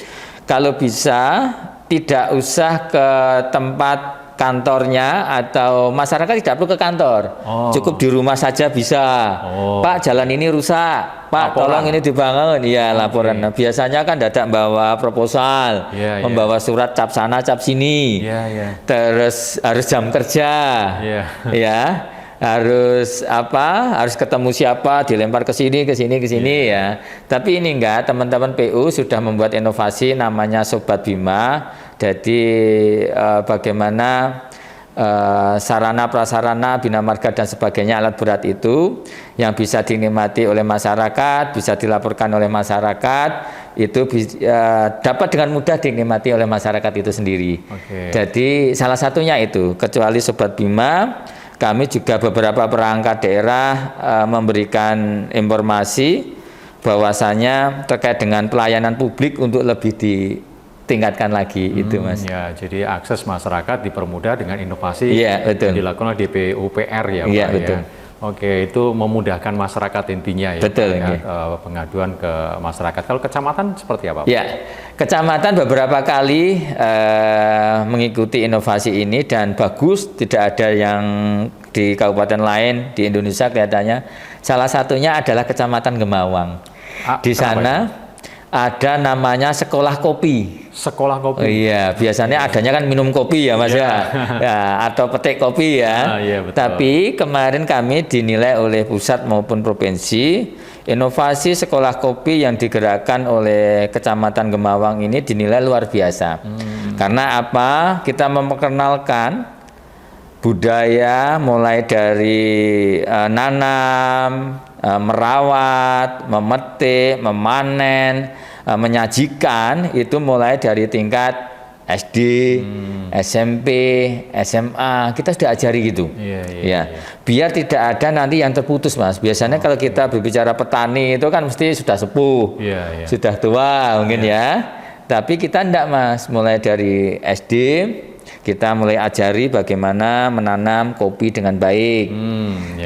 kalau bisa tidak usah ke tempat kantornya atau masyarakat tidak perlu ke kantor, cukup di rumah saja bisa. Pak, jalan ini rusak, Pak, tolong ini dibangun. Laporan. Nah, biasanya kan dadak bawa proposal, membawa surat cap sana cap sini, terus harus jam kerja, harus ketemu siapa, dilempar ke sini ya. Tapi ini enggak, teman-teman PU sudah membuat inovasi namanya Sobat Bima. Jadi bagaimana sarana prasarana bina marga dan sebagainya alat berat itu yang bisa dinikmati oleh masyarakat, bisa dilaporkan oleh masyarakat, itu dapat dengan mudah dinikmati oleh masyarakat itu sendiri. Jadi salah satunya itu, kecuali Sobat Bima, kami juga beberapa perangkat daerah memberikan informasi bahwasanya terkait dengan pelayanan publik untuk lebih ditingkatkan lagi itu, Mas. Ya, jadi akses masyarakat dipermudah dengan inovasi betul. yang dilakukan oleh DPUPR ya, Pak. Betul. Oke, itu memudahkan masyarakat intinya ya, betul, Pak, pengaduan ke masyarakat. Kalau kecamatan seperti apa, Pak? Ya, kecamatan beberapa kali mengikuti inovasi ini dan bagus, tidak ada yang di kabupaten lain di Indonesia kelihatannya. Salah satunya adalah Kecamatan Gemawang. Di sana ada namanya sekolah kopi. Sekolah kopi. Iya, biasanya adanya kan minum kopi ya, Mas ya, atau petik kopi ya. Betul. Tapi kemarin kami dinilai oleh pusat maupun provinsi, inovasi sekolah kopi yang digerakkan oleh Kecamatan Gemawang ini dinilai luar biasa. Karena apa? Kita memperkenalkan budaya mulai dari nanam, merawat, memetik, memanen, menyajikan, itu mulai dari tingkat SD, SMP, SMA, kita sudah ajari gitu. Biar tidak ada nanti yang terputus, Mas. Biasanya kalau kita berbicara petani itu kan mesti sudah sepuh, sudah tua mungkin ya. Tapi kita enggak, Mas. Mulai dari SD kita mulai ajari bagaimana menanam kopi dengan baik,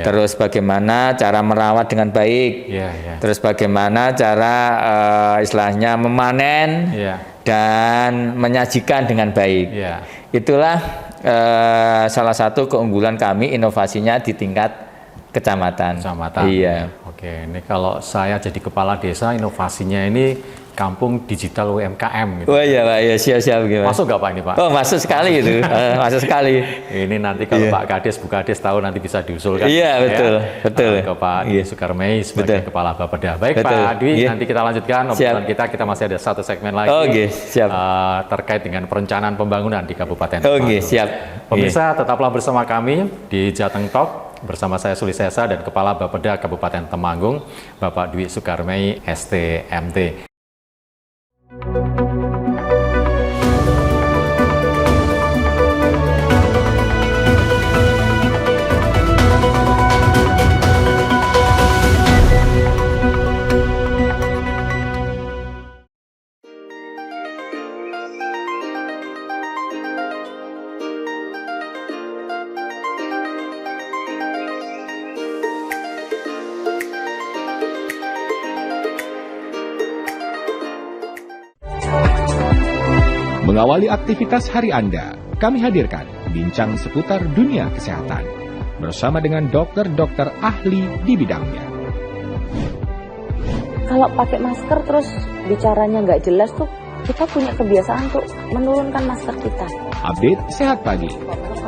terus bagaimana cara merawat dengan baik, terus bagaimana cara istilahnya memanen dan menyajikan dengan baik. Itulah salah satu keunggulan kami, inovasinya di tingkat kecamatan. Iya. Oke, ini kalau saya jadi kepala desa, inovasinya ini kampung digital UMKM gitu. Oh iya, Pak, ya siap-siap gimana. Masuk nggak Pak ini, Pak? Oh, masuk sekali itu. Masuk sekali. Ini nanti kalau Pak Kades, Bu Kades tahu nanti bisa diusulkan. Iya, betul. Ke Pak Sukarmei sebagai Kepala Bapeda. Baik, Pak Dwi, nanti kita lanjutkan obrolan kita masih ada satu segmen lagi. Siap. Terkait dengan perencanaan pembangunan di Kabupaten Temanggung. Siap. Pemirsa, tetaplah bersama kami di Jateng Talk bersama saya Sulis Esa dan Kepala Bapeda Kabupaten Temanggung, Bapak Dwi Sukarmei, STMT. Mengawali aktivitas hari Anda, kami hadirkan bincang seputar dunia kesehatan bersama dengan dokter-dokter ahli di bidangnya. Kalau pakai masker terus bicaranya nggak jelas tuh, kita punya kebiasaan tuh menurunkan masker kita. Update Sehat Pagi,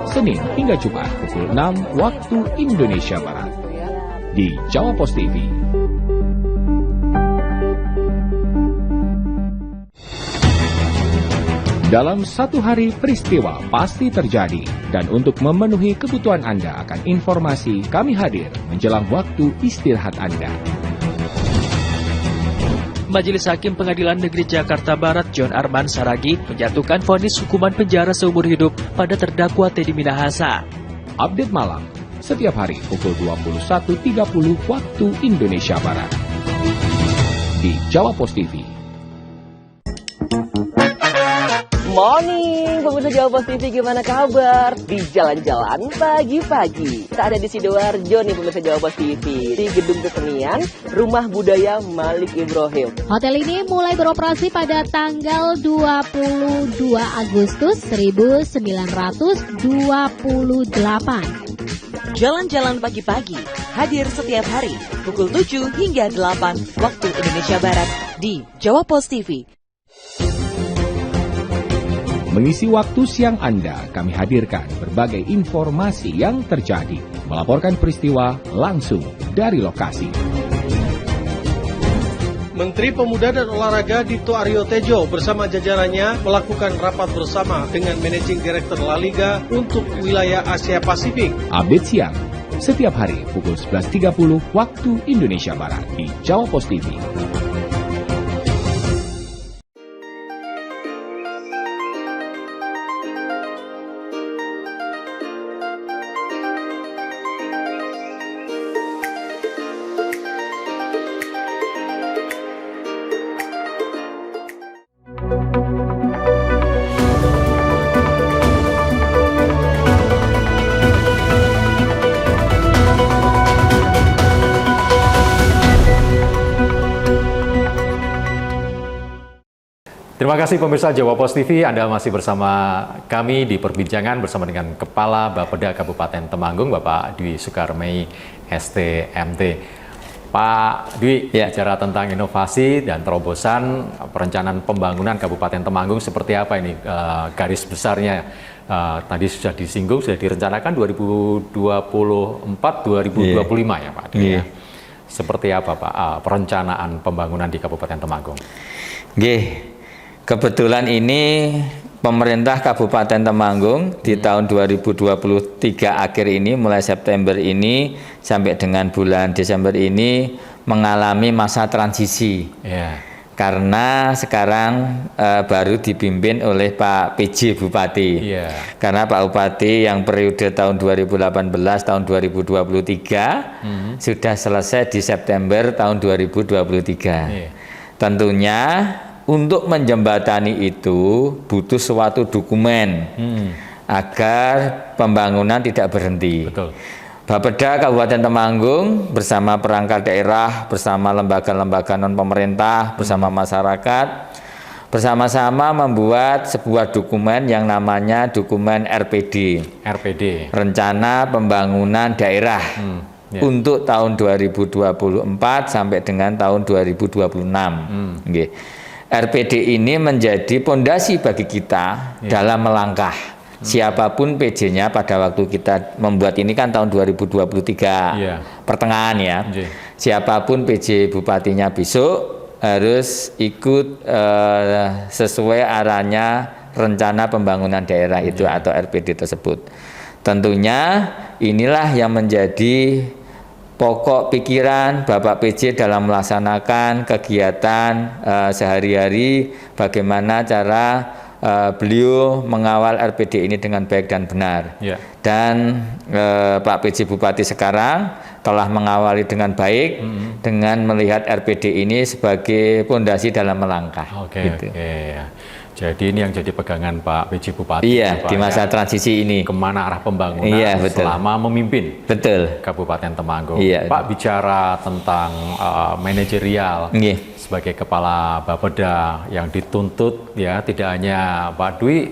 Senin hingga Jumat pukul 6 waktu Indonesia Barat di Jawa Pos TV. Dalam satu hari peristiwa pasti terjadi, dan untuk memenuhi kebutuhan Anda akan informasi, kami hadir menjelang waktu istirahat Anda. Majelis Hakim Pengadilan Negeri Jakarta Barat John Arman Saragi menjatuhkan vonis hukuman penjara seumur hidup pada terdakwa Teddy Minahasa. Update malam setiap hari pukul 21.30 waktu Indonesia Barat di Jawa Pos TV. Morning, pemirsa Jawa Pos TV, gimana kabar? Di jalan-jalan pagi-pagi. Kita ada di Sidoarjo nih pemirsa Jawa Pos TV, di Gedung Kesenian Rumah Budaya Malik Ibrahim. Hotel ini mulai beroperasi pada tanggal 22 Agustus 1928. Jalan-jalan pagi-pagi, hadir setiap hari, pukul 7 hingga 8 waktu Indonesia Barat di Jawa Pos TV. Mengisi waktu siang Anda, kami hadirkan berbagai informasi yang terjadi melaporkan peristiwa langsung dari lokasi. Menteri Pemuda dan Olahraga Dito Aryo Tejo bersama jajarannya melakukan rapat bersama dengan Managing Director La Liga untuk wilayah Asia Pasifik. Update siang, setiap hari pukul 11.30 waktu Indonesia Barat di Jawa Pos TV. Terima kasih pemirsa Jawa Pos TV, Anda masih bersama kami di perbincangan bersama dengan Kepala Bapeda Kabupaten Temanggung, Bapak Dwi Sukarmei, STMT. Pak Dwi, bicara tentang inovasi dan terobosan perencanaan pembangunan Kabupaten Temanggung seperti apa ini garis besarnya? Tadi sudah disinggung, sudah direncanakan 2024-2025 ya Pak Dwi. Ya. Seperti apa Pak perencanaan pembangunan di Kabupaten Temanggung? Kebetulan ini pemerintah Kabupaten Temanggung di tahun 2023 akhir ini, mulai September ini sampai dengan bulan Desember ini mengalami masa transisi. Karena sekarang baru dipimpin oleh Pak PJ Bupati. Karena Pak Bupati yang periode tahun 2018 tahun 2023 sudah selesai di September tahun 2023. Tentunya untuk menjembatani itu butuh suatu dokumen agar pembangunan tidak berhenti. Bapeda Kabupaten Temanggung bersama perangkat daerah, bersama lembaga-lembaga non-pemerintah, bersama masyarakat, bersama-sama membuat sebuah dokumen yang namanya dokumen RPD. Rencana Pembangunan Daerah. Untuk tahun 2024 sampai dengan tahun 2026. RPD ini menjadi pondasi bagi kita dalam melangkah. Siapapun PJ-nya pada waktu kita membuat ini kan tahun 2023 pertengahan ya. Siapapun PJ Bupatinya besok harus ikut sesuai arahnya rencana pembangunan daerah itu atau RPD tersebut. Tentunya inilah yang menjadi pokok pikiran Bapak PJ dalam melaksanakan kegiatan sehari-hari, bagaimana cara beliau mengawal RPD ini dengan baik dan benar. Dan Pak PJ Bupati sekarang telah mengawali dengan baik dengan melihat RPD ini sebagai pondasi dalam melangkah. Jadi ini yang jadi pegangan Pak PJ Bupati di masa transisi ini. Kemana arah pembangunan selama memimpin Kabupaten Temanggung. Pak, bicara tentang manajerial sebagai Kepala Bapeda yang dituntut ya, tidak hanya Pak Dwi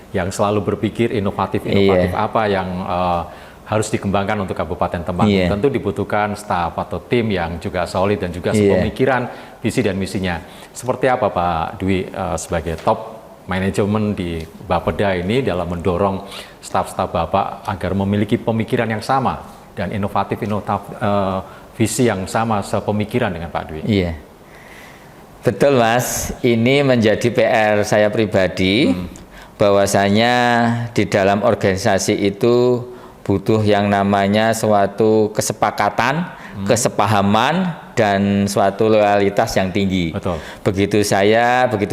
yang selalu berpikir inovatif apa yang harus dikembangkan untuk Kabupaten Temanggung. Tentu dibutuhkan staf atau tim yang juga solid dan juga sepemikiran visi dan misinya. Seperti apa Pak Dwi sebagai top manajemen di Bapeda ini dalam mendorong staf-staf Bapak agar memiliki pemikiran yang sama dan inovatif visi yang sama sepemikiran dengan Pak Dwi? Betul Mas, ini menjadi PR saya pribadi bahwasanya di dalam organisasi itu butuh yang namanya suatu kesepakatan, kesepahaman, dan suatu loyalitas yang tinggi. Begitu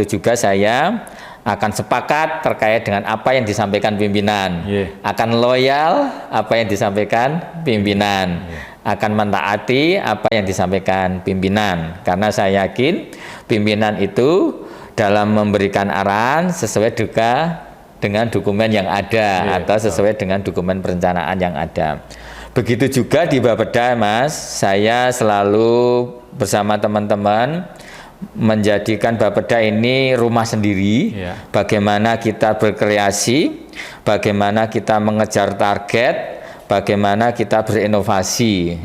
juga saya akan sepakat terkait dengan apa yang disampaikan pimpinan, akan loyal apa yang disampaikan pimpinan, akan mentaati apa yang disampaikan pimpinan, karena saya yakin pimpinan itu dalam memberikan arahan sesuai juga dengan dokumen yang ada atau sesuai dengan dokumen perencanaan yang ada. Begitu juga di Bapeda Mas, saya selalu bersama teman-teman menjadikan Bapeda ini rumah sendiri. Bagaimana kita berkreasi, bagaimana kita mengejar target, bagaimana kita berinovasi.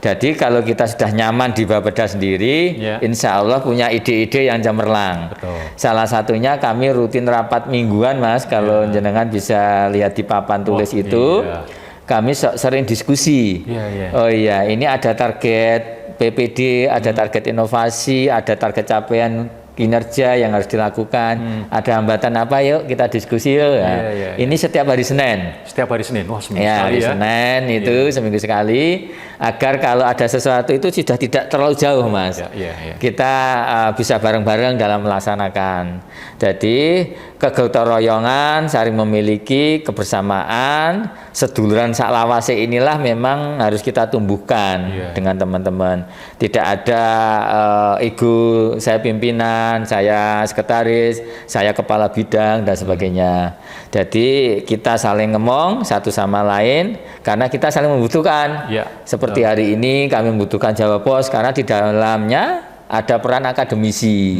Jadi kalau kita sudah nyaman di Bapeda sendiri, insya Allah punya ide-ide yang cemerlang. Salah satunya kami rutin rapat mingguan Mas, kalau jenengan bisa lihat di papan tulis itu. kami sering diskusi. Oh iya, ini ada target PPD, ada target inovasi, ada target capaian kinerja yang harus dilakukan. Ada hambatan apa? Yuk kita diskusi yuk. Ini setiap hari Senin. Setiap hari Senin, wah seminggu ya, sekali hari ya. Senin itu seminggu sekali, agar kalau ada sesuatu itu sudah tidak terlalu jauh, Mas. Kita bisa bareng-bareng dalam melaksanakan. Jadi kegotong royongan, saling memiliki kebersamaan, seduluran saklawase inilah memang harus kita tumbuhkan dengan teman-teman. Tidak ada ego, saya pimpinan, saya sekretaris, saya kepala bidang dan sebagainya. Jadi kita saling ngomong satu sama lain karena kita saling membutuhkan. Seperti hari ini kami membutuhkan Jawa Pos karena di dalamnya ada peran akademisi.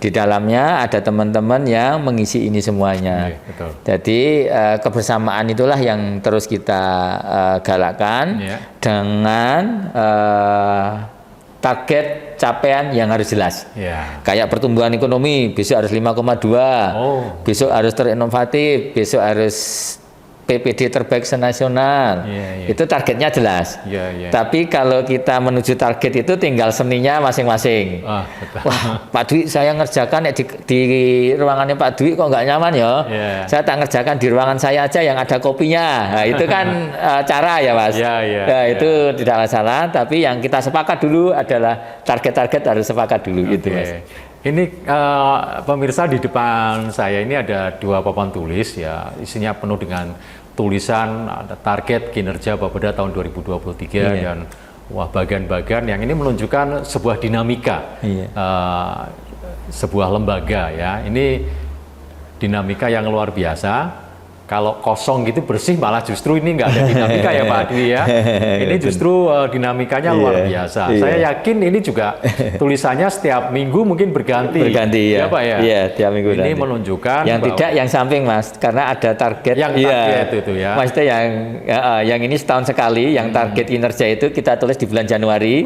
Di dalamnya ada teman-teman yang mengisi ini semuanya. Jadi kebersamaan itulah yang terus kita galakkan dengan target capaian yang harus jelas. Kayak pertumbuhan ekonomi besok harus 5,2. Besok harus terinovatif, besok harus PPD terbaik senasional. Itu targetnya jelas. Tapi kalau kita menuju target itu tinggal seninya masing-masing. Wah, Pak Dwi saya ngerjakan di ruangannya Pak Dwi kok nggak nyaman ya. Saya tak ngerjakan di ruangan saya aja yang ada kopinya. Nah, itu kan cara ya, Mas. Itu tidak masalah. Tapi yang kita sepakat dulu adalah target-target harus sepakat dulu gitu, Mas. Ini pemirsa, di depan saya ini ada 2 papan tulis ya, isinya penuh dengan tulisan, ada target kinerja Bapeda tahun 2023 dan wah bagian-bagian yang ini menunjukkan sebuah dinamika sebuah lembaga ya. Ini dinamika yang luar biasa. Kalau kosong gitu bersih malah justru ini nggak ada dinamika ya Pak Dwi ya. Ini justru dinamikanya luar biasa. Saya yakin ini juga tulisannya setiap minggu mungkin berganti. Ya Pak ya. Iya, tiap minggu. Ini menunjukkan yang tidak yang samping, Mas, karena ada target. Yang target itu ya. Maksudnya yang ini setahun sekali, yang target kinerja itu kita tulis di bulan Januari.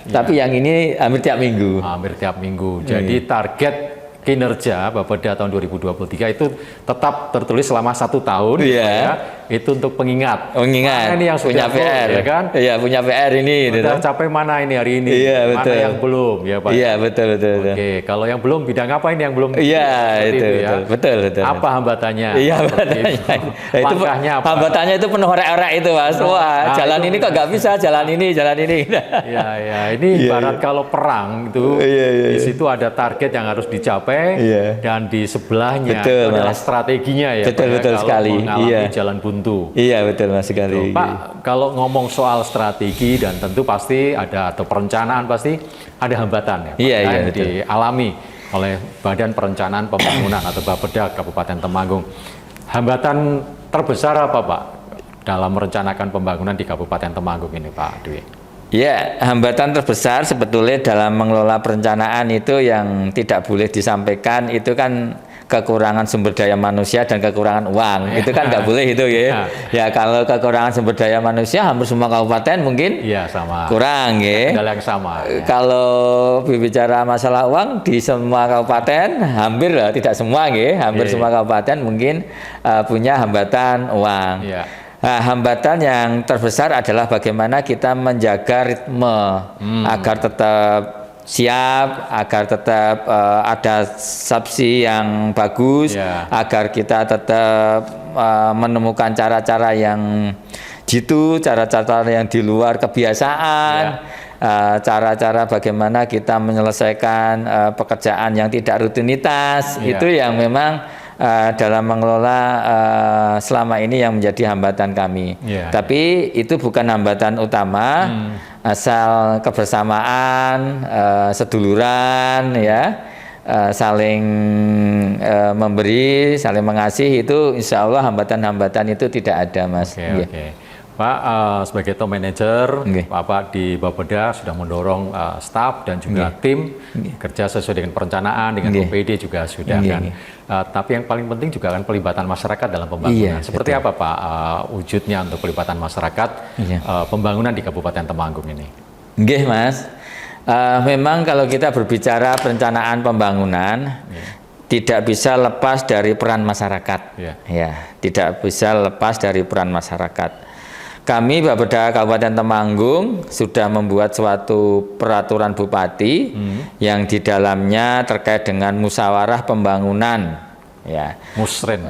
Tapi yang ini hampir tiap minggu. Hampir tiap minggu. Jadi target kinerja Bapeda tahun 2023 itu tetap tertulis selama 1 tahun ya, itu untuk pengingat. Nah, ini yang punya sudah PR ya kan? Iya, punya PR ini. Sudah capai mana ini hari ini? Mana yang belum ya Pak? Iya, betul. Oke, kalau yang belum bidang apa ini yang belum? Iya, itu ya. Betul. Apa hambatannya? Iya, hambatannya. Itu langkahnya apa? Hambatannya itu penuh orek-orek itu, Mas. Wah, jalan ini kok nggak bisa, jalan ini. Iya, ini ibarat kalau perang itu di situ ada target yang harus dicapai. Dan di sebelahnya itu adalah strateginya ya. Betul sekali. Mengalami jalan buntu. Iya, betul Mas sekali. Pak, kalau ngomong soal strategi dan tentu pasti ada atau perencanaan pasti ada hambatan ya. Yang dialami oleh Badan Perencanaan Pembangunan atau Bapeda Kabupaten Temanggung. Hambatan terbesar apa Pak dalam merencanakan pembangunan di Kabupaten Temanggung ini Pak Dwi? Ya, hambatan terbesar sebetulnya dalam mengelola perencanaan itu yang tidak boleh disampaikan itu kan kekurangan sumber daya manusia dan kekurangan uang. Itu kan nggak boleh itu ya. Ya kalau kekurangan sumber daya manusia hampir semua kabupaten mungkin sama. Kurang ya. Yang sama. Kalau berbicara masalah uang di semua kabupaten hampir lah, tidak semua ya, hampir semua kabupaten mungkin punya hambatan uang. Nah, hambatan yang terbesar adalah bagaimana kita menjaga ritme agar tetap siap, agar tetap ada subsidi yang bagus, agar kita tetap menemukan cara-cara yang jitu, cara-cara yang di luar kebiasaan, cara-cara bagaimana kita menyelesaikan pekerjaan yang tidak rutinitas, itu yang memang dalam mengelola selama ini yang menjadi hambatan kami. Tapi itu bukan hambatan utama, asal kebersamaan, seduluran ya, saling memberi, saling mengasihi, itu insya Allah hambatan-hambatan itu tidak ada, Mas. Pak, sebagai top manager, Bapak di Bapeda sudah mendorong staf dan juga tim kerja sesuai dengan perencanaan, dengan OPD juga sudah kan. Tapi yang paling penting juga kan pelibatan masyarakat dalam pembangunan. Seperti apa Pak wujudnya untuk pelibatan masyarakat pembangunan di Kabupaten Temanggung ini? Mas. Memang kalau kita berbicara perencanaan pembangunan, tidak bisa lepas dari peran masyarakat. Ya, Tidak bisa lepas dari peran masyarakat. Kami Bapeda Kabupaten Temanggung sudah membuat suatu peraturan bupati yang di dalamnya terkait dengan musyawarah pembangunan, ya. Musren.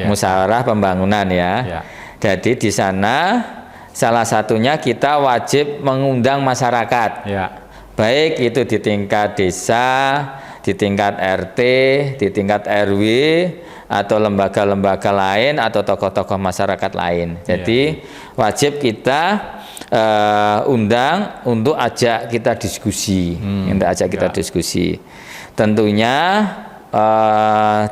Musyawarah pembangunan, ya. Jadi di sana salah satunya kita wajib mengundang masyarakat, baik itu di tingkat desa, di tingkat RT, di tingkat RW, atau lembaga-lembaga lain atau tokoh-tokoh masyarakat lain. Jadi wajib kita undang untuk ajak kita diskusi, diskusi. Tentunya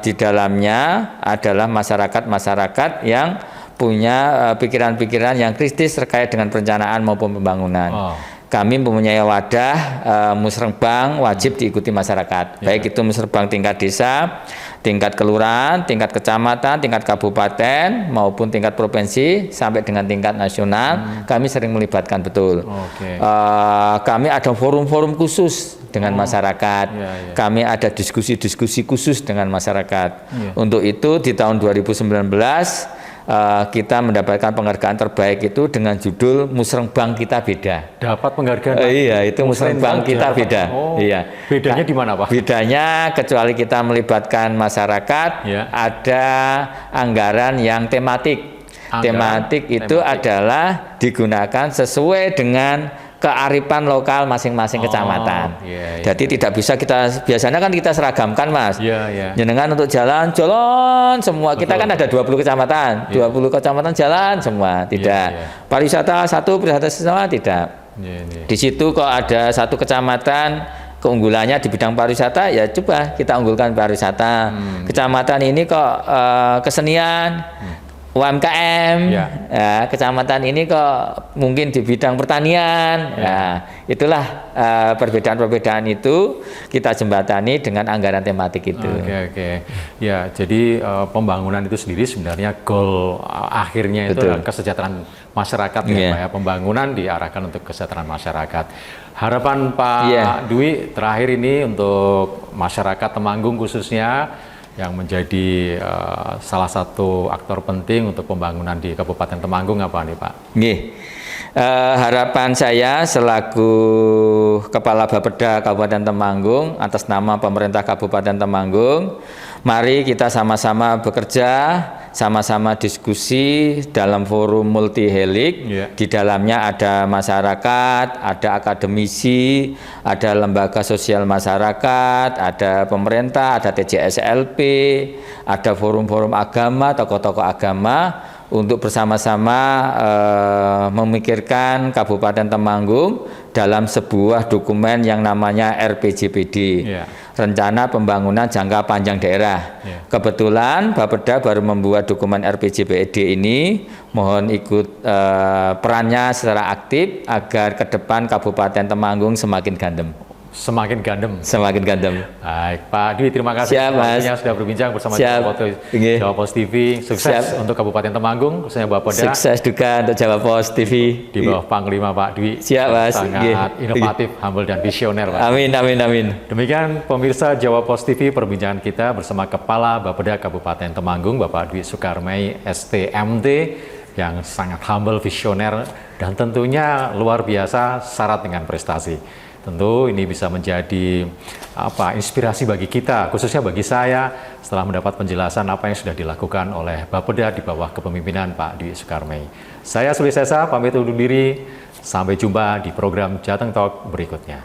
di dalamnya adalah masyarakat-masyarakat yang punya pikiran-pikiran yang kritis terkait dengan perencanaan maupun pembangunan. Kami mempunyai wadah musrenbang wajib diikuti masyarakat, baik itu musrenbang tingkat desa, tingkat kelurahan, tingkat kecamatan, tingkat kabupaten maupun tingkat provinsi sampai dengan tingkat nasional. Kami sering melibatkan betul. Kami ada forum-forum khusus dengan masyarakat. Kami ada diskusi-diskusi khusus dengan masyarakat. Untuk itu di tahun 2019 kita mendapatkan penghargaan terbaik itu dengan judul Musrenbang Kita Beda. Dapat penghargaan? Iya, itu Musrenbang Kita Beda. Iya. Bedanya di mana, Pak? Bedanya kecuali kita melibatkan masyarakat, ada anggaran yang tematik. Tematik itu adalah digunakan sesuai dengan kearifan lokal masing-masing kecamatan. Jadi tidak bisa kita, biasanya kan kita seragamkan, Mas. Jenengan untuk jalan semua. Kita kan ada 20 kecamatan, 20 kecamatan jalan semua. Tidak. Pariwisata satu, pariwisata semua tidak. Di situ kok ada satu kecamatan keunggulannya di bidang pariwisata, ya coba kita unggulkan pariwisata. Kecamatan ini kok kesenian, UMKM, kecamatan ini kok mungkin di bidang pertanian. Itulah perbedaan-perbedaan itu kita jembatani dengan anggaran tematik itu. Ya, jadi pembangunan itu sendiri sebenarnya goal akhirnya itu adalah kesejahteraan masyarakat, Pak ya. Pembangunan diarahkan untuk kesejahteraan masyarakat. Harapan Pak Dwi terakhir ini untuk masyarakat Temanggung khususnya, yang menjadi salah satu aktor penting untuk pembangunan di Kabupaten Temanggung apa nih, Pak? Harapan saya selaku Kepala Bapeda Kabupaten Temanggung atas nama pemerintah Kabupaten Temanggung, mari kita sama-sama bekerja, sama-sama diskusi dalam forum multi helik. Di dalamnya ada masyarakat, ada akademisi, ada lembaga sosial masyarakat, ada pemerintah, ada TJSLP, ada forum-forum agama, tokoh-tokoh agama, untuk bersama-sama memikirkan Kabupaten Temanggung dalam sebuah dokumen yang namanya RPJPD, Rencana Pembangunan Jangka Panjang Daerah. Kebetulan Bapeda baru membuat dokumen RPJPD ini, mohon ikut perannya secara aktif agar ke depan Kabupaten Temanggung semakin gandem. Semakin gandem. Semakin gandem. Baik, Pak Dwi, terima kasih waktunya sudah berbincang bersama Jawa Pos TV. Sukses untuk Kabupaten Temanggung, khususnya Bapeda. Sukses juga untuk Jawa Pos TV. Di bawah Panglima Pak Dwi. Siap, Mas. Sangat inovatif, humble dan visioner, Pak. Amin, amin, amin. Demikian pemirsa Jawa Pos TV, perbincangan kita bersama Kepala Bapeda Kabupaten Temanggung, Bapak Dwi Soekarmei, STMT, yang sangat humble, visioner, dan tentunya luar biasa syarat dengan prestasi. Tentu ini bisa menjadi inspirasi bagi kita, khususnya bagi saya setelah mendapat penjelasan apa yang sudah dilakukan oleh Bapeda di bawah kepemimpinan Pak Dwi Soekarmei. Saya Suli Sesa, pamit undur diri. Sampai jumpa di program Jateng Talk berikutnya.